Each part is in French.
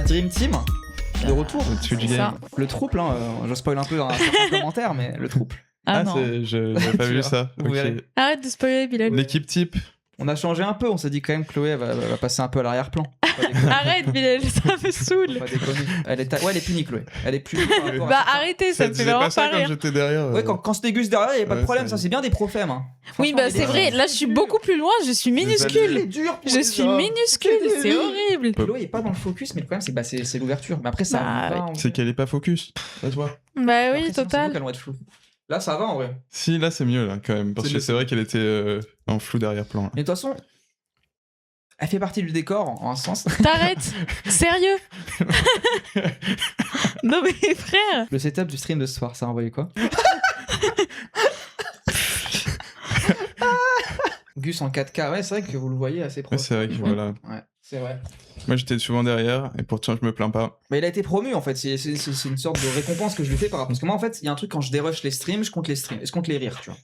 Dream Team de retour. Le Twitch Game. Le trouble, hein, je spoil un peu dans un commentaire, mais le trouble. Ah non. J'ai pas vu ça. Vous verrez. Ok. Arrête de spoiler, Bilal. L'équipe type. On a changé un peu, on s'est dit quand même que Chloé va passer un peu à l'arrière-plan. Arrête, Bilal, ça me saoule. Pas déconner. Elle est punie, Chloé. Elle est punie par rapport à Bah ça. arrêtez, ça me fait C'est vraiment pas ça pas quand rire. j'étais derrière. Ouais, quand se déguste derrière, il n'y a pas de Ouais, problème, ça- ça c'est bien des profèmes. Hein. Oui, bah c'est vrai, là je suis beaucoup plus loin, je suis minuscule. Dur pour Je les suis hommes. minuscule, c'est horrible. Chloé est pas dans le focus, mais le problème c'est que bah, c'est l'ouverture. Mais après, ça Bah, va. C'est qu'elle est pas focus. À toi. Bah Après, oui, sinon, c'est nous total. qu'elles vont être floues. Là, ça va en vrai. Si, là c'est mieux là quand même. Parce C'est que mieux. c'est vrai qu'elle était en flou derrière-plan. là. Mais de toute façon, elle fait partie du décor en un sens. T'arrêtes. Sérieux. Non mais frère. Le setup du stream de ce soir, ça a envoyé quoi Gus en 4K, ouais, c'est vrai que vous le voyez assez Ouais, proche. c'est vrai que voilà. Ouais, c'est vrai. Moi j'étais souvent derrière et pourtant je me plains pas. Mais il a été promu en fait, c'est une sorte de récompense que je lui fais par rapport. Parce que moi en fait, il y a un truc quand je dérush les streams, je compte les streams, je compte les rires, tu vois.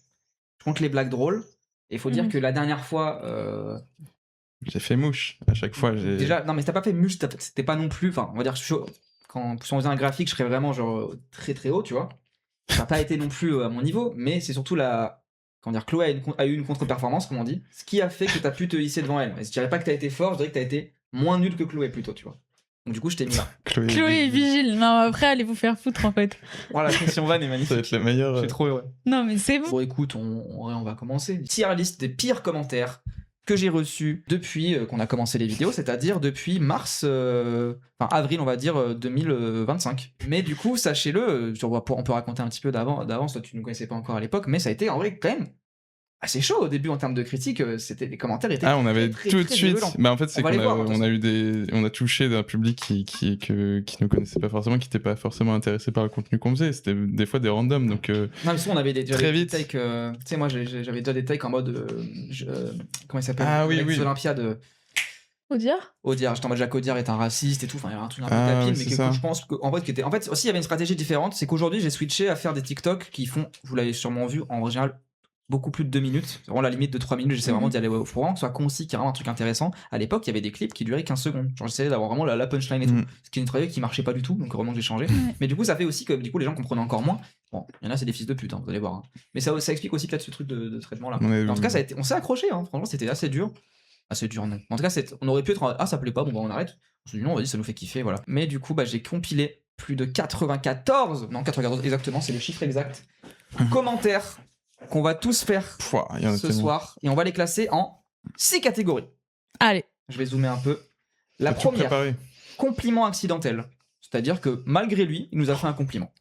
Je compte les blagues drôles. Et il faut dire que la dernière fois. J'ai fait mouche. À chaque fois j'ai. Déjà, non mais t'as pas fait mouche, c'était pas non plus. Enfin, on va dire, quand si on faisait un graphique, je serais vraiment genre très très haut, tu vois. Ça n'a pas été non plus à mon niveau, mais c'est surtout comment dire, Chloé a eu une contre-performance, comme on dit, ce qui a fait que t'as pu te hisser devant elle. Et je dirais pas que t'as été fort, je dirais que t'as été moins nul que Chloé plutôt, tu vois. Donc du coup, je t'ai mis là. Chloé est vigile. Non, après, allez vous faire foutre en fait. Voilà, la question van est Ça va magnifique. être la meilleure. Je suis trop heureux. Non, mais c'est bon. Bon, écoute, on va commencer. Tier list des pires commentaires que j'ai reçus depuis qu'on a commencé les vidéos, c'est-à-dire depuis mars, enfin avril, on va dire, 2025. Mais du coup, sachez-le, on peut raconter un petit peu d'avance, toi tu ne connaissais pas encore à l'époque, mais ça a été en vrai quand même assez chaud au début en termes de critiques, les commentaires étaient Ah, on avait très, tout de très suite. violents. Bah en fait, c'est On va les voir, qu'on a eu on a touché d'un public qui nous connaissait pas forcément, qui n'était pas forcément intéressé par le contenu qu'on faisait. C'était des fois des randoms, donc. Non, mais souvent on avait déjà Très des vite. takes, tu sais, moi j'avais déjà des takes en mode, comment il s'appelle, Ah oui, avec oui. les Olympiades. Audiard. Audiard, j'étais en mode Jacques Audiard est un raciste et tout, enfin il y avait un truc un peu Ah, tapis, mais c'est que ça. je pense qu'en fait, en fait aussi il y avait une stratégie différente, c'est qu'aujourd'hui j'ai switché à faire des TikTok qui font, vous l'avez sûrement vu, en général beaucoup plus de 2 minutes, c'est vraiment la limite de 3 minutes, j'essaie vraiment d'y aller au fourrant, que ce soit concis, qu'il y ait vraiment un truc intéressant. À l'époque il y avait des clips qui duraient 15 secondes, genre j'essayais d'avoir vraiment la punchline et tout, ce qui est une stratégie qui marchait pas du tout, donc heureusement que j'ai changé. Mais du coup ça fait aussi que du coup les gens comprenaient encore moins. Bon, il y en a c'est des fils de pute, hein, vous allez voir. Hein. Mais ça explique aussi peut-être ce truc de traitement là. En tout cas on s'est accroché, hein. Franchement c'était assez dur. Assez dur, non. En tout cas, on aurait pu être en... Ah, ça plaît pas, bon bah on arrête. On s'est dit non, vas-y, ça nous fait kiffer, voilà. Mais du coup, bah j'ai compilé plus de 94 exactement, c'est le chiffre exact. Commentaires qu'on va tous faire Pouah, il y en a ce tellement. soir. Et on va les classer en 6 catégories. Allez. Je vais zoomer un peu. La T'as tout première, préparé. compliment accidentel. C'est-à-dire que malgré lui, il nous a fait un compliment.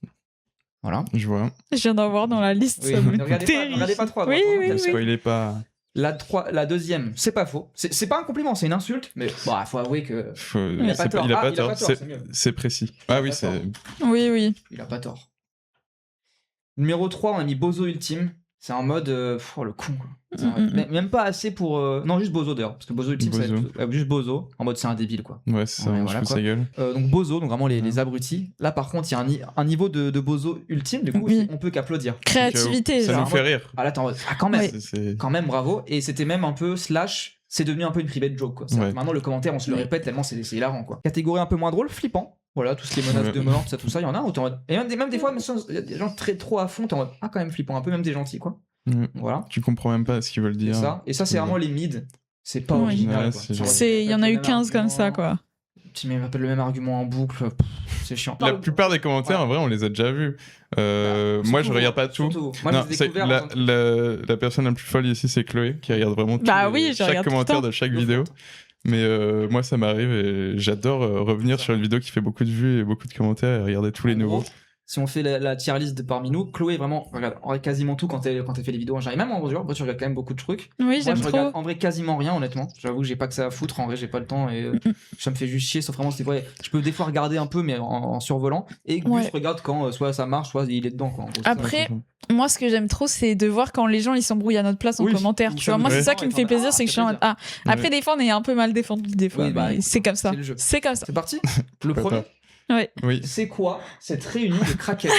Voilà. Je vois. Je viens d'en voir dans la liste. Oui, ça me ne regardez pas trop à droite, Oui, hein, oui, t'as le oui. spoil. Spoilez pas. La deuxième, c'est pas faux. C'est pas un compliment, c'est une insulte, mais bah, faut avouer que. Il a pas tort. il a Ah, pas il a tort. pas tort, c'est mieux. C'est précis. Ah oui, pas c'est. tort. Oui, oui. Il a pas tort. Numéro 3, on a mis Bozo Ultime. C'est en mode. Oh le con, quoi. C'est en mode- même pas assez pour. Non, juste Bozo d'ailleurs. Parce que Bozo Ultime, Bozo. c'est juste Bozo. En mode c'est un débile, quoi. Ouais, c'est ça. Ouais, on voilà, se fout quoi. sa gueule. Donc Bozo, donc vraiment les abrutis. Là, par contre, il y a un niveau de Bozo Ultime. Du coup, Oui. on peut qu'applaudir. Créativité. Ça genre. nous fait rire. Ah là, t'es en mode. Ah, quand même. Ouais. Quand même, bravo. Et c'était même un peu slash. C'est devenu un peu une private joke, quoi. C'est-à-dire Ouais. que maintenant, le commentaire, on se le répète tellement c'est hilarant, quoi. Catégorie un peu moins drôle, flippant. Voilà, tout ce qui est menaces Ouais. de mort, tout ça, il y en a. Autant... Et même des fois, il y a des gens très trop à fond, t'es en mode, ah, quand même flippant, un peu, même des gentils, quoi. Voilà. Tu comprends même pas ce qu'ils veulent dire. Et ça, c'est vraiment les mid. C'est pas Ouais. original. Ouais, quoi. c'est Genre, genre- Il y en a eu le même 15 comme ça, argument, quoi. Tu m'appelles le même argument en boucle, c'est chiant. La plupart des commentaires, en vrai, on les a déjà vus. Moi, je regarde pas tout. Moi, Non, je les ai c'est découverts. la personne la plus folle ici, c'est Chloé, qui regarde vraiment Bah oui, je chaque regarde tout le commentaire temps. de chaque vidéo. Mais moi, ça m'arrive et j'adore revenir sur une vidéo qui fait beaucoup de vues et beaucoup de commentaires et regarder tous les En nouveaux. gros, si on fait la tier list de parmi nous, Chloé vraiment regarde quasiment tout quand elle fait les vidéos en général. Même en vrai, tu regardes quand même beaucoup de trucs. Oui, Moi, j'aime je trop. regarde en vrai quasiment rien, honnêtement. J'avoue que j'ai pas que ça à foutre. En vrai, j'ai pas le temps et ça me fait juste chier. Sauf vraiment, c'est vrai. Je peux des fois regarder un peu, mais en survolant. Et Gus Ouais. regarde quand soit ça marche, soit il est dedans. Quoi. En gros, Après, moi, ce que j'aime trop, c'est de voir quand les gens ils s'embrouillent à notre place en Oui, commentaire. ou Tu ça vois, nous moi, fait c'est ça plaisir, qui me et fait t'en plaisir, mode, c'est que je suis en mode, ça Après, des fois, on est un peu mal défendu, des fois. Oui, bah, mais c'est comme ça. c'est le jeu. C'est comme ça. C'est parti. Le Pas premier, Oui. c'est quoi cette réunion de craquettes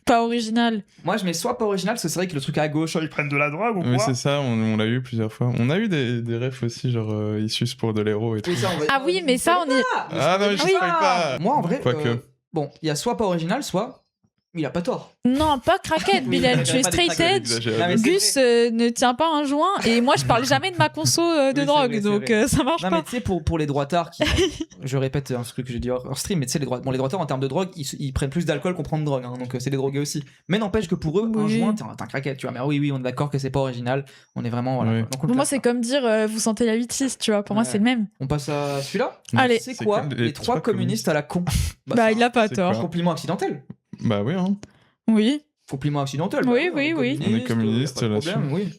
Pas original. Moi, je mets soit pas original, parce que c'est vrai que le truc à gauche, ils prennent de la drogue ou Oui, quoi. c'est ça, on l'a eu plusieurs fois. On a eu des refs aussi, genre ils sucent pour de l'héros et tout. Oui, ça, on va- Ah oui, mais ça, on y... Ah non, mais je Oui. spoil pas. Moi, en vrai, Quoique. bon, il y a soit pas original, soit il a pas tort. Non, pas craquette, Oui, Bilal. il y Tu a es pas des straight craquettes, edge. Exagéré. Non, mais c'est Gus ne tient pas un joint et moi je parle jamais de ma conso de c'est drogue, vrai, c'est donc vrai. ça marche Non, mais pas. tu sais, pour les droitards qui. Je répète un truc que j'ai dit hors stream, mais tu sais, les droitards en termes de drogue, ils prennent plus d'alcool qu'on prend de drogue, hein, donc c'est des drogués aussi. Mais n'empêche que pour eux, un Oui. joint, t'es un craquette, tu vois. Mais oui, on est d'accord que c'est pas original, on est vraiment. Voilà. Oui. Donc, on le Pour moi classe c'est pas. comme dire vous sentez la 8-6, tu vois. Pour moi Ouais. c'est le même. On passe à celui-là. Allez. C'est C'est quoi quoi, les trois communistes à la con? Bah il a pas c'est tort. quoi Compliment accidentel. Bah oui, hein. Oui. Compliment accidentel. Oui, bah, oui, oui. On est communiste, y a pas de là-dessus. problème, oui.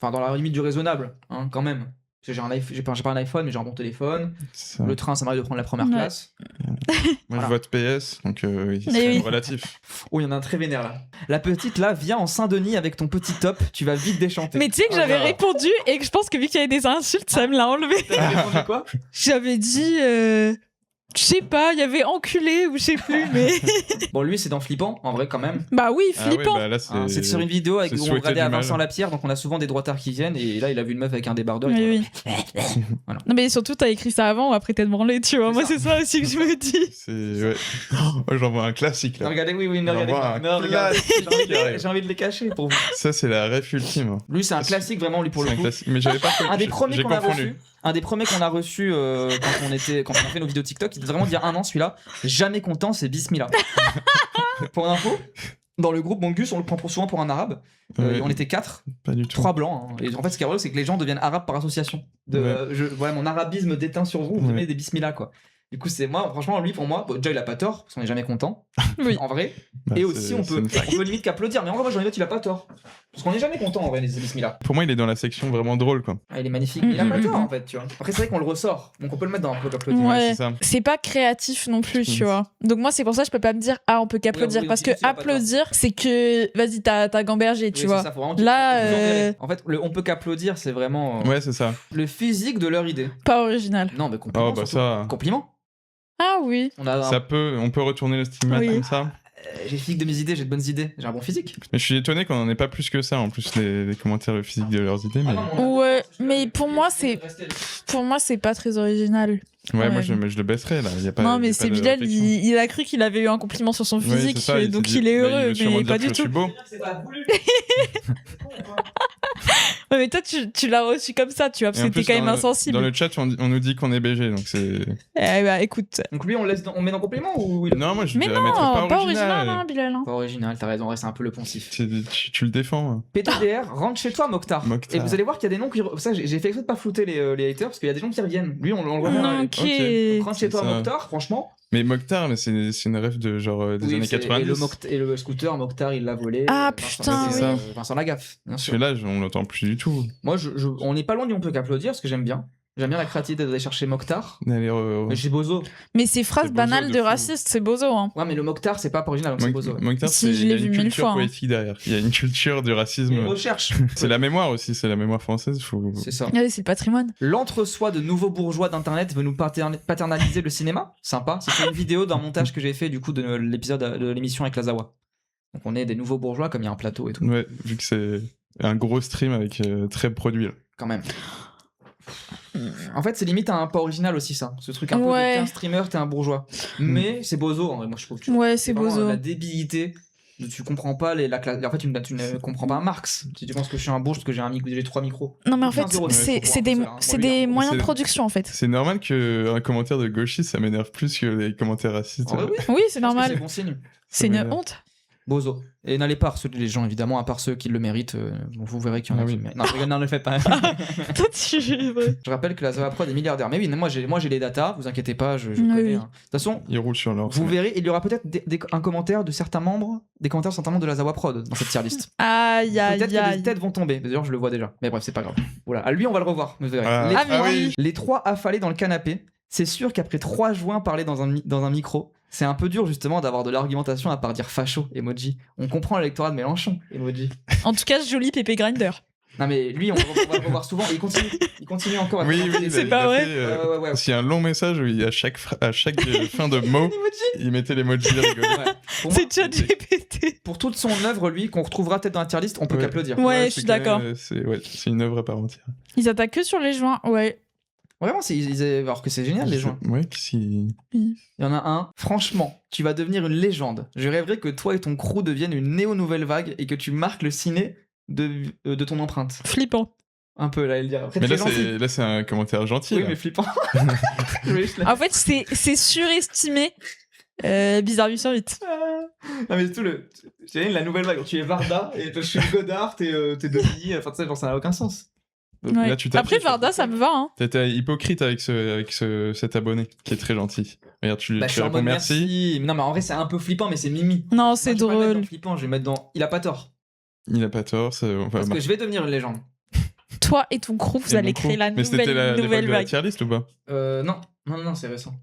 Enfin, dans la limite du raisonnable, hein, quand même. Parce que j'ai pas un iPhone, mais j'ai un bon téléphone. C'est ça. Le train, ça m'arrive de prendre la première Ouais. classe. Moi Voilà. je vote PS, donc Mais c'est oui. relatif. Oh, il y en a un très vénère là. La petite là, viens en Saint-Denis avec ton petit top, tu vas vite déchanter. Mais tu sais que Oh j'avais là. répondu et que je pense que vu qu'il y avait des insultes, ça me l'a enlevé. T'as répondu quoi? J'avais dit je sais pas, il y avait enculé ou je sais plus, mais. Bon, lui, c'est dans Flippant, en vrai, quand même. Bah oui, Ah flippant. ouais, bah là Hein, c'est sur une vidéo avec, c'est où on souhaiter regardait à du mal. Vincent Lapierre, donc on a souvent des droitards qui viennent, et là, il a vu une meuf avec un débardeur. il Oui, était oui. Voilà. Non mais surtout t'as écrit ça avant ou après t'être branlé, tu vois. C'est Moi ça. c'est ça aussi que je me dis. C'est ouais. Moi j'en vois un classique Non, là. regardez, oui, ne On regardez voit pas. un Non, regardez. classique qui arrive. J'ai envie de les cacher pour vous. Ça c'est la ref ultime. hein. Lui, c'est un classique vraiment, lui, pour C'est le un coup. classique. Mais j'avais pas. Un des premiers j'ai qu'on a confondu. reçu. Un des premiers qu'on a reçu quand on a fait nos vidéos TikTok, il devait vraiment dire un an celui-là. Jamais content, c'est Bismillah. Pour info, dans le groupe Mongus, on le prend souvent pour un arabe. Ouais. On était 4, Pas du tout. 3 blancs. hein. Et en fait, ce qui est drôle, c'est que les gens deviennent arabes par association. Mon arabisme déteint sur vous, vous Ouais. donnez des Bismillah quoi. Du coup, c'est moi, franchement, lui, pour moi, bon, déjà, il a pas tort, parce qu'on est jamais content. Oui. En vrai. Bah, Et c'est- aussi, on c'est peut une fact. limite qu'applaudir. Mais en vrai, moi, j'en ai d'autres, il a pas tort. Parce qu'on est jamais content, en vrai, les Bismillah. Pour moi, il est dans la section vraiment drôle quoi. Ah, il est magnifique. Il a pas tort, en fait, tu vois. Après, c'est vrai qu'on le ressort. Donc, on peut le mettre dans un peu d'applaudir. Ouais. c'est ça. C'est pas créatif non plus, tu Mm. vois. Donc moi c'est pour ça que je peux pas me dire ah on peut qu'applaudir Oui, parce oui, que tu as pas tort. applaudir c'est que vas-y t'as gambergé, tu Oui, vois. c'est ça, faut vraiment Là, vous en verrez. En fait, on peut qu'applaudir, c'est vraiment Ouais, c'est ça. le physique de leur idée. Pas original. Non, mais compliment. Oh bah surtout. ça. Compliment. Ah oui. On a On peut retourner le stigmate Oui. comme ça. j'ai le physique de mes idées, j'ai de bonnes idées, j'ai un bon physique. Mais je suis étonné qu'on en ait pas plus que ça en plus les commentaires le physique de leurs idées. Mais Ouais, mais pour moi c'est pas très original. ouais, moi ouais. je le baisserais là. Y a pas, non y a mais pas c'est de Bilal, réflexion. il a cru qu'il avait eu un compliment sur son Ouais, physique, c'est ça, il donc s'est dit- il est bah, heureux, veut sûrement mais dire pas que du je suis tout. beau. Ouais, mais toi tu l'as reçu comme ça, tu vois, parce Et en que t'es plus, quand même dans insensible. Dans le chat, on nous dit qu'on est BG, donc c'est. Eh bah écoute. Donc lui, on met dans compliment ou Non, moi je Mais dirais non, mettre pas original, hein, Bilal. hein. Pas original, t'as raison, ouais, c'est un peu le poncif. Tu le défends. hein. PTDR, rentre chez toi, Mokhtar. Mokhtar. Et vous allez voir qu'il y a des noms qui. Ça, j'ai fait exprès de pas flouter les haters parce qu'il y a des gens qui reviennent. Lui, on le voit bien. Ok. Ok. Rentre chez toi, C'est ça. Mokhtar, franchement. Mais Mokhtar, mais c'est une rêve de genre des Oui, années c'est- 90. Et le scooter, Mokhtar, il l'a volé. Ah, Vincent- putain, oui. Vincent Lagaffe, bien sûr. Celui-là, on l'entend plus du tout. Moi, on n'est pas loin du on peut qu'applaudir parce que j'aime bien. J'aime bien la créativité d'aller chercher Mokhtar. Allez, Mais chez Bozo. Mais ces phrases C'est bozo banales de de fou. raciste, c'est bozo, hein. Ouais, mais le Mokhtar, c'est pas original, donc c'est Bozo. ouais. Mokhtar, Si, c'est je il y l'ai a vu une mille culture fois, hein. poétique derrière. Il y a une culture du Et racisme. recherche. C'est la mémoire aussi, c'est la mémoire française. C'est ça. Ouais, c'est le patrimoine. L'entre-soi de nouveaux bourgeois d'internet veut nous paternaliser le cinéma. Sympa. C'était une vidéo d'un montage que j'ai fait du coup de l'épisode de l'émission avec Lazawa. Donc on est des nouveaux bourgeois comme il y a un plateau et tout. Ouais, vu que c'est un gros stream avec très produit. là. Quand même. En fait, c'est limite un pas original aussi ça. Ce truc un peu Ouais. de t'es un streamer, t'es un bourgeois. Mais c'est bozo en vrai. Moi je trouve que Ouais, c'est vraiment bozo. la débilité. Tu comprends pas la classe. En fait, tu ne comprends pas un Marx. Si tu penses que je suis un bourge parce que j'ai 3 micros. Non, mais en fait, 15 €, c'est pour c'est un des, peu seul, hein. c'est Moi, des lui, moyens de c'est- production, en fait. C'est normal qu'un commentaire de gauchiste, ça m'énerve plus que les commentaires racistes. En vrai, oui. Oui, c'est C'est normal. bon signe. C'est une m'énerve. honte. Bozo. Et n'allez pas harceler les gens, évidemment, à part ceux qui le méritent. Bon, vous verrez qu'il y en a Ah qui oui. le méritent. Non, je rigole, non, ne le faites pas. Toi, tu. Je rappelle que la Zava Prod est milliardaire. Mais oui, moi j'ai les datas, vous inquiétez pas, je Oui, connais. oui. hein. De toute façon, Ils roulent sur l'or. vous verrez, il y aura peut-être un commentaire de certains membres, des commentaires de certains membres de la Zawa Prod dans cette tier list. Aïe, Peut-être aïe, que des aïe. têtes vont tomber. D'ailleurs, je le vois déjà. Mais bref, c'est pas grave. Voilà. À lui, on va le revoir. Vous verrez. Ah. Les, Ah, trois, mais oui. les trois affalés dans le canapé. C'est sûr qu'après 3 joints parlés dans un micro, c'est un peu dur justement d'avoir de l'argumentation à part dire facho, emoji. On comprend l'électorat de Mélenchon, emoji. En tout cas, joli Pépé Grinder. Non mais lui, on va le revoir souvent. Et il continue encore à Oui, commenter oui, les- C'est il pas a vrai. fait, Ouais. s'il y a un long message où à chaque fin de mot, il mettait l'emoji rigolo. Ouais. Pour, moi, C'est ChatGPT. pour toute son œuvre, lui, qu'on retrouvera peut-être dans la tier list, on peut Ouais. qu'applaudir. Ouais, je c'est suis quand même, d'accord. C'est une œuvre à part entière. Ils attaquent que sur les joints, ouais. Vraiment, alors que c'est génial les gens. Ouais, si. Il y en a un, franchement, tu vas devenir une légende. Je rêverais que toi et ton crew deviennent une néo-nouvelle vague et que tu marques le ciné de ton empreinte. Flippant. Un peu, là, il dit. Après, Mais très là, gentil. c'est un commentaire gentil. Oui, là. mais flippant. Oui, je l'ai- En fait, c'est surestimé. Bizarre 8 sur 8. Non, mais tout le. J'ai la nouvelle vague. Tu es Varda et toi, je suis Godard, t'es Denis. Enfin, tu sais, genre, ça n'a aucun sens. Donc, Ouais. là, tu t'appuies Après, sur- Varda, ça me va. Hein. T'étais hypocrite avec cet abonné qui est très gentil. Regarde, tu Bah, je suis en réponds mode merci. merci. Mais non, mais en vrai, c'est un peu flippant, mais c'est Mimi. Non, Moi, c'est je vais pas le mettre drôle. dans flippant, je vais mettre dans. Il a pas tort. Il a pas tort. Parce que je vais devenir une légende. Toi et ton crew, vous Et allez mon créer crew. la Mais c'était nouvelle les vagues de la vague. tier list ou pas Non, c'est récent.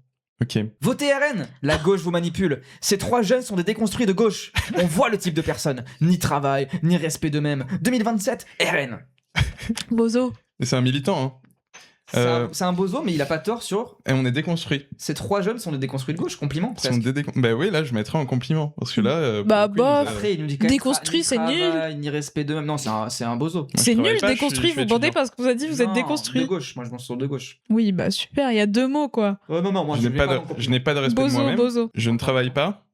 Ok. Votez RN. La gauche vous manipule. Ces trois jeunes sont des déconstruits de gauche. On voit le type de personne. Ni travail, ni respect d'eux-mêmes. 2027, RN. Bozo. Et c'est un militant, hein. C'est un bozo, mais il a pas tort sur. Et on est déconstruit. Ces trois jeunes sont des déconstruits de gauche, compliment. Ils sont presque. Bah oui, là, je mettrais en compliment. Parce que là. pour Bah, le coup, il nous a- bof. Après, il nous dit quand même Déconstruit, ni c'est travail, ni respect d'eux-mêmes. Non, c'est un bozo. Moi, je C'est travaille nul, pas, déconstruit. je suis Vous bandez étudiant. parce que vous avez dit vous êtes Non, déconstruit. De gauche, moi je pense sur de gauche. Oui, bah super, il y a deux mots quoi. Oh non, moi Je n'ai vais pas dans le de- compliment. je n'ai pas de respect de Bozo, moi-même. bozo. Je ne travaille pas.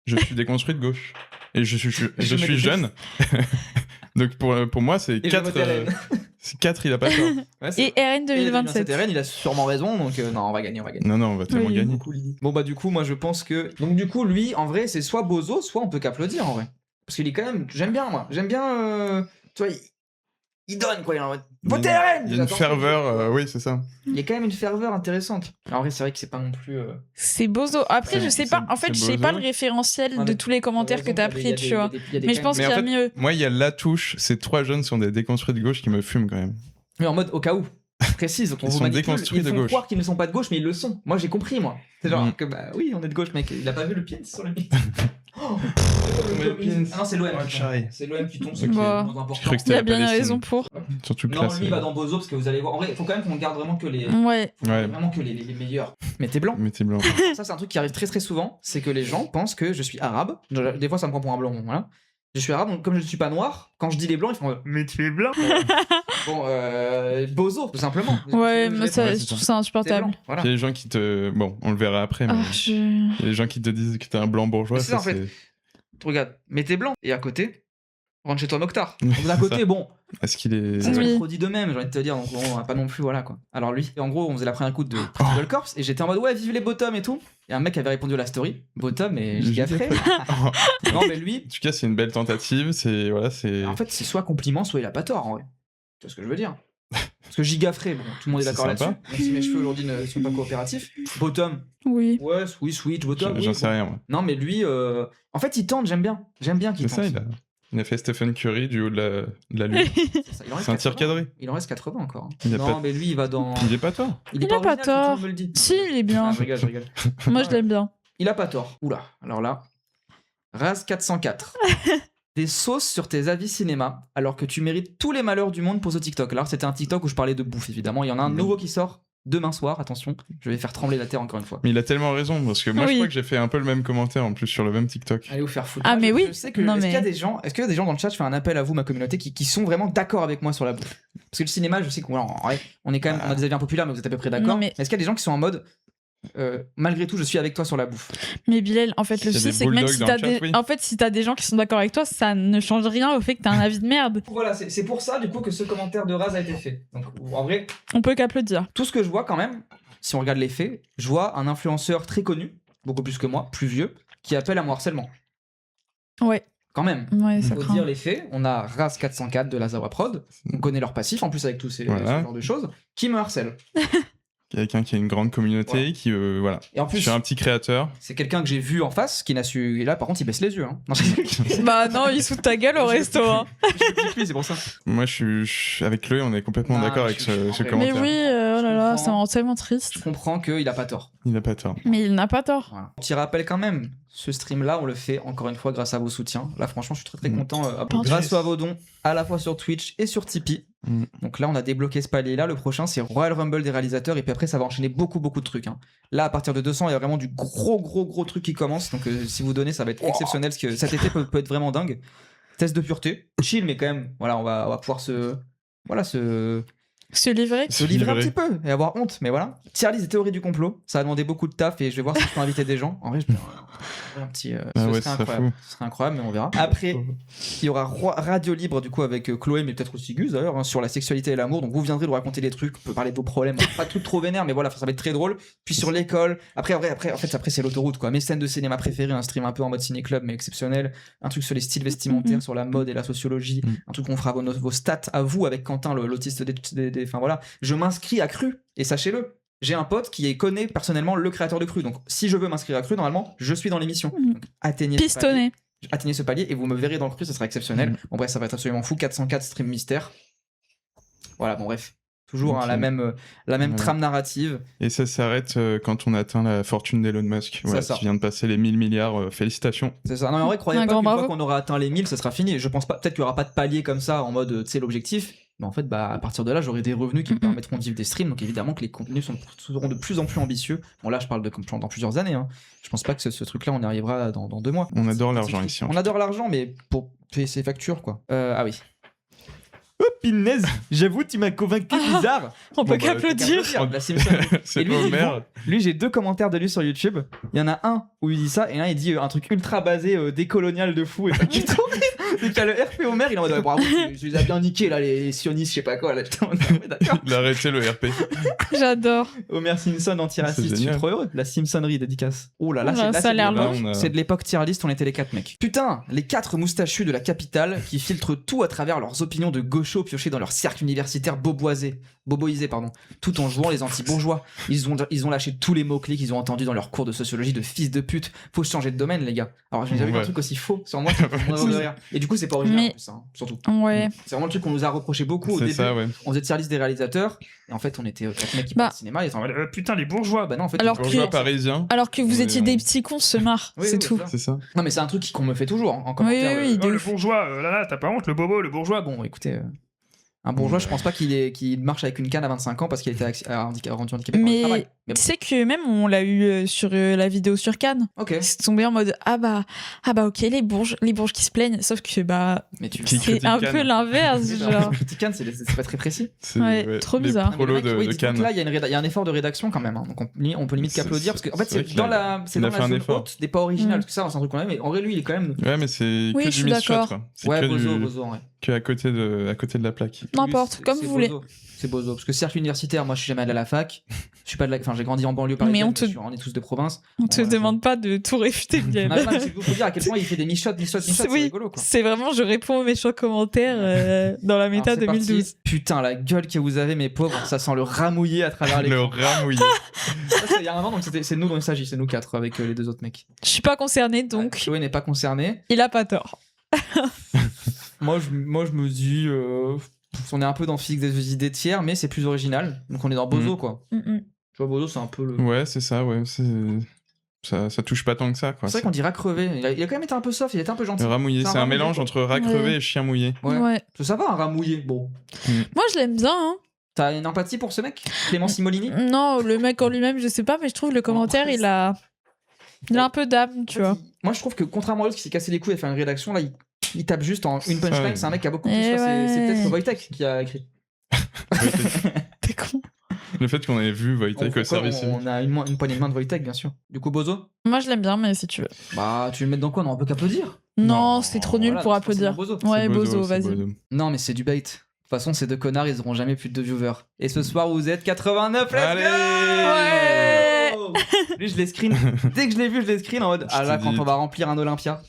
Je suis déconstruit de gauche. Et je suis me déteste. jeune. Donc pour moi, c'est Et je 4. vote RN. C'est 4, il a pas tort. Ouais, c'est- Et RN Et 2027. RN, il a sûrement raison, donc non, on va gagner. Non, on va tellement Oui. gagner. Bon bah du coup moi je pense que donc du coup lui en vrai c'est soit bozo soit on peut qu'applaudir en vrai parce qu'il est quand même j'aime bien tu vois il donne quoi il est en mode votez RN. Il y a une ferveur, oui, c'est ça. il y a quand même une ferveur intéressante. En vrai c'est vrai que c'est pas non plus C'est bozo. Après, je sais pas. En fait, je sais pas le référentiel Ouais, de mais tous les commentaires que t'as pris, tu vois. Mais je pense Mais qu'il y en a fait, mieux. Moi, il y a la touche. Ces trois jeunes sont des déconstruits de gauche qui me fument quand même. mais en mode au cas où précise on Ils vous sont manipule, déconstruits ils de font gauche. croire qu'ils ne sont pas de gauche mais ils le sont. Moi j'ai compris moi. C'est genre Mm. que bah oui on est de gauche mec il a pas vu le pied sur le pied. Oh, Mais le pins. ah non c'est l'OM. Oh, chai. C'est l'OM qui tombe Ok. c'est Bah. important. Je crois que Il y c'était a la bien Palestine. raison pour. Surtout que Non là, lui c'est. il va dans bozo parce que vous allez voir en vrai il faut quand même qu'on garde vraiment que les Ouais. Ouais. vraiment que les meilleurs. Mais t'es blanc. Mais t'es blanc. Ça, c'est un truc qui arrive très très souvent. C'est que les gens pensent que je suis arabe. Des fois, ça me prend pour un blanc. Voilà. Je suis arabe, donc comme je ne suis pas noir, quand je dis les blancs, ils font mais tu es blanc. Bon, bozo, tout simplement. Ouais, Je mais vais ça, pas. je trouve ça T'es blanc. insupportable. Voilà. Il y a les gens qui te. Bon, on le verra après, mais. Ah, Il y a les gens qui te disent que t'es un blanc bourgeois. Mais c'est ça, ça, en fait. Regarde, mais t'es blanc. Et à côté, rentre chez toi, Mokhtar. Oui, Donc d'un c'est côté, ça. bon, Est-ce qu'il est. ça Oui. se fait trop dit d'eux-mêmes, j'ai envie de te dire. Donc on va pas non plus, voilà quoi. Alors lui, en gros, on faisait la première écoute de Triple Corps et j'étais en mode ouais, vive les bottoms et tout. Et un mec avait répondu à la story, bottom et giga frais. Oh. Non, mais lui, En tout cas, c'est une belle tentative. C'est. Voilà, c'est. en fait, c'est soit compliment, soit il a pas tort en vrai. Tu vois ce que je veux dire? Parce que giga frais, bon, tout le monde est C'est d'accord là-dessus. sympa. Même si mes cheveux aujourd'hui ne sont pas coopératifs. Bottom, Oui. ouais, oui, switch, bottom. J'en oui, sais bon. rien, moi. Non, mais lui, en fait, il tente, j'aime bien. J'aime bien qu'il C'est tente. ça, il a fait Stephen Curry du haut de la lune. C'est ça, il en reste C'est un tir 80. cadré. Il en reste 80 encore. Il a Non, pas- mais lui, il va dans. Il est pas tort. Il est Il a pas original, tout le tort. monde me le dit. Si, il est Ah, bien. je rigole, je rigole. Moi, je l'aime bien. Il a pas tort. Oula, alors là. Raz 404. Des sauces sur tes avis cinéma, alors que tu mérites tous les malheurs du monde pour ce TikTok. Alors, c'était un TikTok où je parlais de bouffe, évidemment. Il y en a un Oui. nouveau qui sort demain soir. Attention, je vais faire trembler la terre encore une fois. Mais il a tellement raison, parce que moi, Oui. je crois que j'ai fait un peu le même commentaire en plus sur le même TikTok. Allez vous faire foutre. Ah, Moi, mais je- oui. Je sais que. Non, Est-ce qu'il y a mais- des gens dans le chat, je fais un appel à vous, ma communauté, qui sont vraiment d'accord avec moi sur la bouffe. Parce que le cinéma, je sais qu'on en vrai, on est quand même, on a des avis impopulaires, mais vous êtes à peu près d'accord. Non, mais- Est-ce qu'il y a des gens qui sont en mode, malgré tout, je suis avec toi sur la bouffe. Mais Bilal, en fait, le Il y a souci, des c'est que même bulldogs si dans t'as le chat, des... oui. En fait, si t'as des gens qui sont d'accord avec toi, ça ne change rien au fait que t'as un avis de merde. Voilà, c'est pour ça du coup que ce commentaire de Raz a été fait. Donc en vrai, On peut qu'applaudir. tout ce que je vois quand même, si on regarde les faits, je vois un influenceur très connu, beaucoup plus que moi, plus vieux, qui appelle à mon harcèlement. Ouais. Quand même. Ouais, ça Faut craint. dire les faits, on a Raz 404 de Lazawa Prod, on connaît leur passif en plus avec tous ces Voilà. ce genre de choses, qui me harcèle. Quelqu'un qui a une grande communauté, qui, voilà. Et en Je plus, suis un petit créateur. c'est quelqu'un que j'ai vu en face, qui n'a su. Et là par contre, il baisse les yeux. Hein. Non, je Bah non, il se fout de ta gueule au resto. Hein. c'est pour ça. Moi, avec Chloé, on est complètement Ah, d'accord je avec suis- ce Mais Mais commentaire. oui, oh là là. Ah, ça me rend tellement je triste. comprends qu'il a pas tort. Il n'a pas tort. Mais il n'a pas tort. Voilà. Petit rappel quand même, ce stream-là, on le fait encore une fois grâce à vos soutiens. Là, franchement, je suis très très content. Grâce à vos dons, à la fois sur Twitch et sur Tipeee. Donc là, on a débloqué ce palier-là. Le prochain, c'est Royal Rumble des réalisateurs. Et puis après, ça va enchaîner beaucoup de trucs. Hein. Là, à partir de 200, il y a vraiment du gros truc qui commence. Donc si vous donnez, ça va être exceptionnel. Parce que cet été peut être vraiment dingue. Test de pureté, chill, mais quand même, voilà, on va pouvoir se livrer un petit peu et avoir honte, mais voilà. Tier list des théories du complot, ça a demandé beaucoup de taf et je vais voir si je peux inviter des gens. En vrai, je peux un petit. Ce serait incroyable, mais on verra. Après, il y aura Radio Libre du coup avec Chloé, mais peut-être aussi Gus d'ailleurs, hein, sur la sexualité et l'amour. Donc vous viendrez nous raconter des trucs, on peut parler de vos problèmes, pas tout trop vénère, mais voilà, ça va être très drôle. Puis sur l'école, après c'est l'autoroute quoi. Mes scènes de cinéma préférées, un stream un peu en mode ciné-club mais exceptionnel, un truc sur les styles vestimentaires, sur la mode et la sociologie, un truc qu'on fera vos stats à vous avec Quentin, l'autiste des. Enfin voilà, je m'inscris à Cru et sachez-le. J'ai un pote qui connaît personnellement le créateur de Cru, donc si je veux m'inscrire à Cru, normalement, je suis dans l'émission. Donc, atteignez ce palier et vous me verrez dans le Cru, ça sera exceptionnel. Bon bref, ça va être absolument fou. 404 stream mystère. Voilà, bon bref. Toujours la même trame narrative. Et ça s'arrête quand on atteint la fortune d'Elon Musk. Voilà, qui vient de passer les 1000 milliards. Félicitations. C'est ça. Non, mais en vrai, croyez pas qu'une fois qu'on aura atteint les 1000, ça sera fini. Je pense pas. Peut-être qu'il y aura pas de palier comme ça en mode, tu sais, l'objectif. Mais en fait, à partir de là, j'aurai des revenus qui me permettront de vivre des streams. Donc évidemment que les contenus seront de plus en plus ambitieux. Bon, là, je parle dans plusieurs années. Hein. Je pense pas que ce truc-là, on y arrivera dans 2 mois. On adore l'argent ici. On adore l'argent, mais pour payer ses factures, quoi. Ah oui. Oh, Pinez, j'avoue, tu m'as convaincu bizarre. On peut qu'applaudir. La Simpsonnerie. C'est Homer. Lui, j'ai 2 commentaires de lui sur YouTube. Il y en a un où il dit ça, et un, il dit un truc ultra basé, décolonial de fou. Et pas du tout. Donc, il y a le RP Homer, il est en mode bravo, tu les as bien niqués, là, les sionistes, je sais pas quoi. Là, il a arrêté le RP. J'adore. Homer Simpson antiraciste, je suis trop heureux. La Simpsonnerie dédicace. Oh là là, ça a l'air louche. C'est de l'époque tier list, on était les 4 mecs. Putain, les 4 moustachus de la capitale qui filtrent tout à travers leurs opinions de gauchos piochés dans leur cercle universitaire boboisé, tout en jouant les anti-bourgeois. Ils ont lâché tous les mots-clés qu'ils ont entendus dans leurs cours de sociologie de fils de pute. Faut changer de domaine, les gars. Alors, j'ai jamais vu un truc aussi faux sur moi. Et du coup, c'est pas original, en plus, hein, surtout. Ouais. C'est vraiment le truc qu'on nous a reproché beaucoup au début. Ça, ouais. On faisait tier list des réalisateurs, et en fait, on était 4 mecs qui parlent de cinéma, et ils étaient en mode putain, les bourgeois. Bah non, en fait, les bourgeois parisiens. Alors que vous étiez des petits cons, se marre. Oui, c'est tout. C'est ça. Non, mais c'est un truc qu'on me fait toujours en commentaire. Oui, le bourgeois, là, t'as pas honte, le bobo, le bourgeois. Bon, écoutez. Un bourgeois, je pense pas qu'il marche avec une canne à 25 ans parce qu'il était rendu handicapé par le travail. Mais bon. Tu sais que même on l'a eu sur la vidéo sur Cannes. Ok. C'est tombé en mode ah bah ok, les bourges qui se plaignent, sauf que mais c'est un peu l'inverse. Genre. Cannes, c'est pas très précis. Ouais, trop bizarre. De Cannes. Là, il y a un effort de rédaction quand même. Hein. Donc on peut limite qu'applaudir parce que en fait c'est dans la zone haute des pas originales parce que ça c'est un truc qu'on a. Mais en vrai lui il est quand même. Ouais, mais c'est que du d'accord. C'est ouais, que Bozo, ouais. Que à côté de la plaque. N'importe, comme vous voulez. C'est Bozo. Parce que cercle universitaire, moi je suis jamais allé à la fac. Je suis pas de la. Enfin, j'ai grandi en banlieue parisienne. Mais on est tous de province. On te demande pas de tout réfuter, bien. C'est pour dire à quel point il fait des michots, c'est rigolo quoi. C'est vraiment, je réponds aux méchants commentaires dans la méta 2012. Putain, la gueule que vous avez, mes pauvres, ça sent le ramouillé à travers les. Le ramouillé. Il y a un an, donc c'est nous dont il s'agit, c'est nous 4 avec les 2 autres mecs. Je suis pas concerné donc. Chloé n'est pas concerné. Il a pas tort. moi je me dis. On est un peu dans physique des idées tiers, mais c'est plus original. Donc on est dans Bozo, quoi. Tu vois, Bozo, c'est un peu le. Ouais, c'est ça, ouais. Ça touche pas tant que ça, quoi. C'est vrai qu'on dit rat crevé. Il a quand même été un peu soft, il était un peu gentil. Le rat mouillé, c'est un mélange entre rat crevé et chien mouillé. Ouais. Ça va, un rat mouillé. Bon. Moi, je l'aime bien, hein. T'as une empathie pour ce mec, Clément Simolini? Non, le mec en lui-même, je sais pas, mais je trouve le commentaire, il a un peu d'âme, tu vois. Moi, je trouve que contrairement à l'autre qui s'est cassé les couilles à faire une rédaction, là, il tape juste en une punchline. C'est un mec qui a beaucoup plus. C'est peut-être Wojtek qui a écrit. T'es con. Le fait qu'on ait vu Wojtek au service. On a une poignée de main de Wojtek, bien sûr. Du coup, Bozo? Moi, je l'aime bien, mais si tu veux. Bah, tu veux le mettre dans quoi? Non, on peut qu'applaudir. Non, c'est trop nul pour applaudir. Ouais, Bozo, vas-y. Non, mais c'est du bait. De toute façon, ces 2 connards, ils auront jamais plus de 2 viewers. Et ce soir, vous êtes 89, let's go! Lui, je l'ai screen. Dès que je l'ai vu, je l'ai screen en mode là, quand on va remplir un Olympia.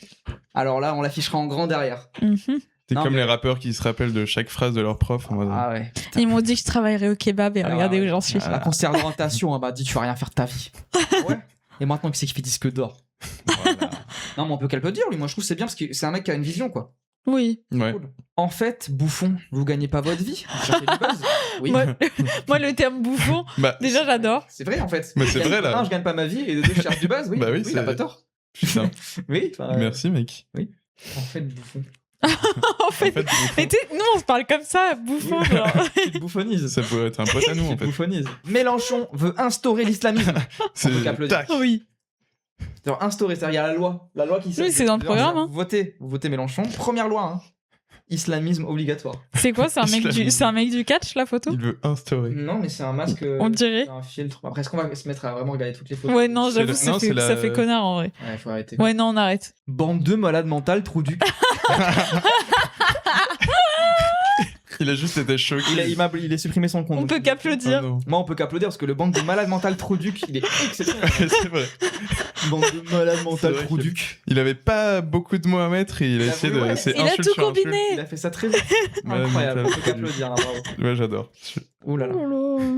Alors là, on l'affichera en grand derrière. C'est comme les rappeurs qui se rappellent de chaque phrase de leur prof. Ah ouais. Putain. Ils m'ont dit que je travaillerais au kebab et regardez où j'en suis. La conservation, on m'a dit tu vas rien faire de ta vie. Ouais. Et maintenant, qui c'est qui fait disque d'or? Voilà. Non, mais on peut qu'applaudir, lui. Moi, je trouve que c'est bien parce que c'est un mec qui a une vision, quoi. Oui. Ouais. Cool. En fait, bouffon, vous gagnez pas votre vie. Vous cherchez du buzz. Oui. Moi, le terme bouffon, Bah, déjà, j'adore. C'est vrai en fait. Mais c'est Je gagne- vrai, là. Un, je gagne pas ma vie et de deux, je cherche du buzz. Oui, Bah oui, il a c'est- pas tort. putain. Oui. enfin, Merci, mec. En fait, bouffon. En fait, En fait, mais nous, on se parle comme ça, bouffon, genre. Tu te bouffonises. ça pourrait être un pote à nous, Tu en te fait. bouffonises. Mélenchon veut instaurer l'islamisme. C'est peut qu'applaudir. tac. Oui. C'est-à-dire instaurer, c'est-à-dire il y a la loi. La loi qui Oui, c'est dans le programme, hein. Vous votez Mélenchon. Première loi, hein. Islamisme obligatoire. C'est quoi? C'est un mec du catch, la photo? Il veut instaurer. Non, mais c'est un masque. On dirait. C'est un filtre. Après, est-ce qu'on va se mettre à vraiment regarder toutes les photos? Ouais, non, j'avoue, C'est le- non, c'est ça la- fait connard en vrai. Ouais, faut arrêter. Ouais, non, on arrête. Bande de malades mentales, trou du. Il a juste été choqué. Il a supprimé son compte. On peut Ah qu'applaudir. non. Moi, on peut qu'applaudir parce que le bande de malades mentales Trouduc, il est exceptionnel. C'est vrai. Bande de malades mentales vrai Trouduc. Il avait pas beaucoup de mots à mettre et il a Il a essayé voulu, de. ouais. c'est Il a insulte tout sur insulte. combiné. Il a fait ça très vite. Malade Incroyable. On mental peut qu'applaudir, hein, bravo. Ouais, j'adore. Ouh là là.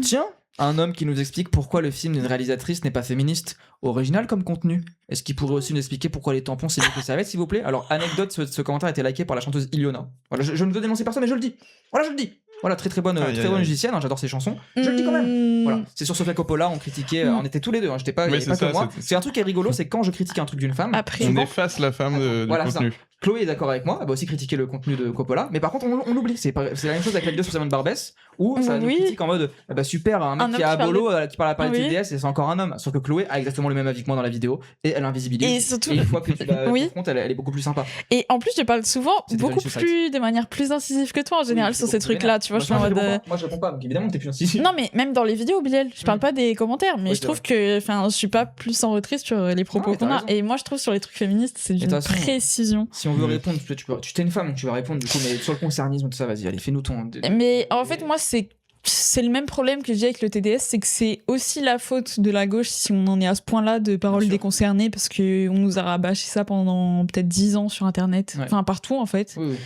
Tiens, un homme qui nous explique pourquoi le film d'une réalisatrice n'est pas féministe. Original comme contenu. Est-ce qu'il pourrait aussi nous expliquer pourquoi les tampons c'est mieux que les serviettes, s'il vous plaît? Alors, anecdote, ce commentaire a été liké par la chanteuse Iliona. Voilà, je ne veux dénoncer personne, mais je le dis. Voilà, je le dis. Voilà, très bonne, Aïe, très aïe, bonne aïe. musicienne, hein, j'adore ses chansons. Je le dis quand même. Voilà, c'est sur Sofia Coppola, on critiquait, on était tous les deux, hein, j'étais pas, il y Ouais, avait c'est pas ça, que moi. c'était- C'est un truc qui est rigolo, c'est quand je critique un truc d'une femme. Après. On souvent, efface la femme du Voilà, contenu. Chloé est d'accord avec moi, elle va aussi critiquer le contenu de Coppola, mais par contre on l'oublie. C'est la même chose avec la vidéo sur Simon Barbès, où ça nous Oui. critique en mode bah super, un mec Un qui est homme à qui parle bolo, qui parle à parler de Oui. TDS et c'est encore un homme. Sauf que Chloé a exactement le même avis que moi dans la vidéo et elle invisibilise. Et surtout. Et une fois que tu la Oui. confrontes, elle est beaucoup plus sympa. Et en plus, je parle souvent C'était beaucoup Vanilla plus, de manière plus incisive que toi en général Oui, sur c'est ces beaucoup plus trucs-là. Tu vois, je suis en mode. Moi je réponds pas, donc évidemment t'es plus incisif. Non, mais même dans les vidéos, Bilal, je parle Mm. pas des commentaires, mais Oui, je c'est trouve que, enfin, je suis pas plus en retrait sur les propos mais t'as qu'on a. raison. Et moi, je trouve sur les trucs féministes, c'est de toute d'une façon, précision. Si on veut Oui. répondre, tu t'es une femme, donc tu vas répondre du coup, mais sur le concernisme, tout ça, vas-y, allez, fais-nous ton. Mais en fait, moi, c'est le même problème que j'ai avec le TDS, c'est que c'est aussi la faute de la gauche si on en est à ce point-là de paroles sûr. déconcernées, parce qu'on nous a rabâché ça pendant peut-être 10 ans sur Internet, Ouais. enfin partout en fait. Oui, oui.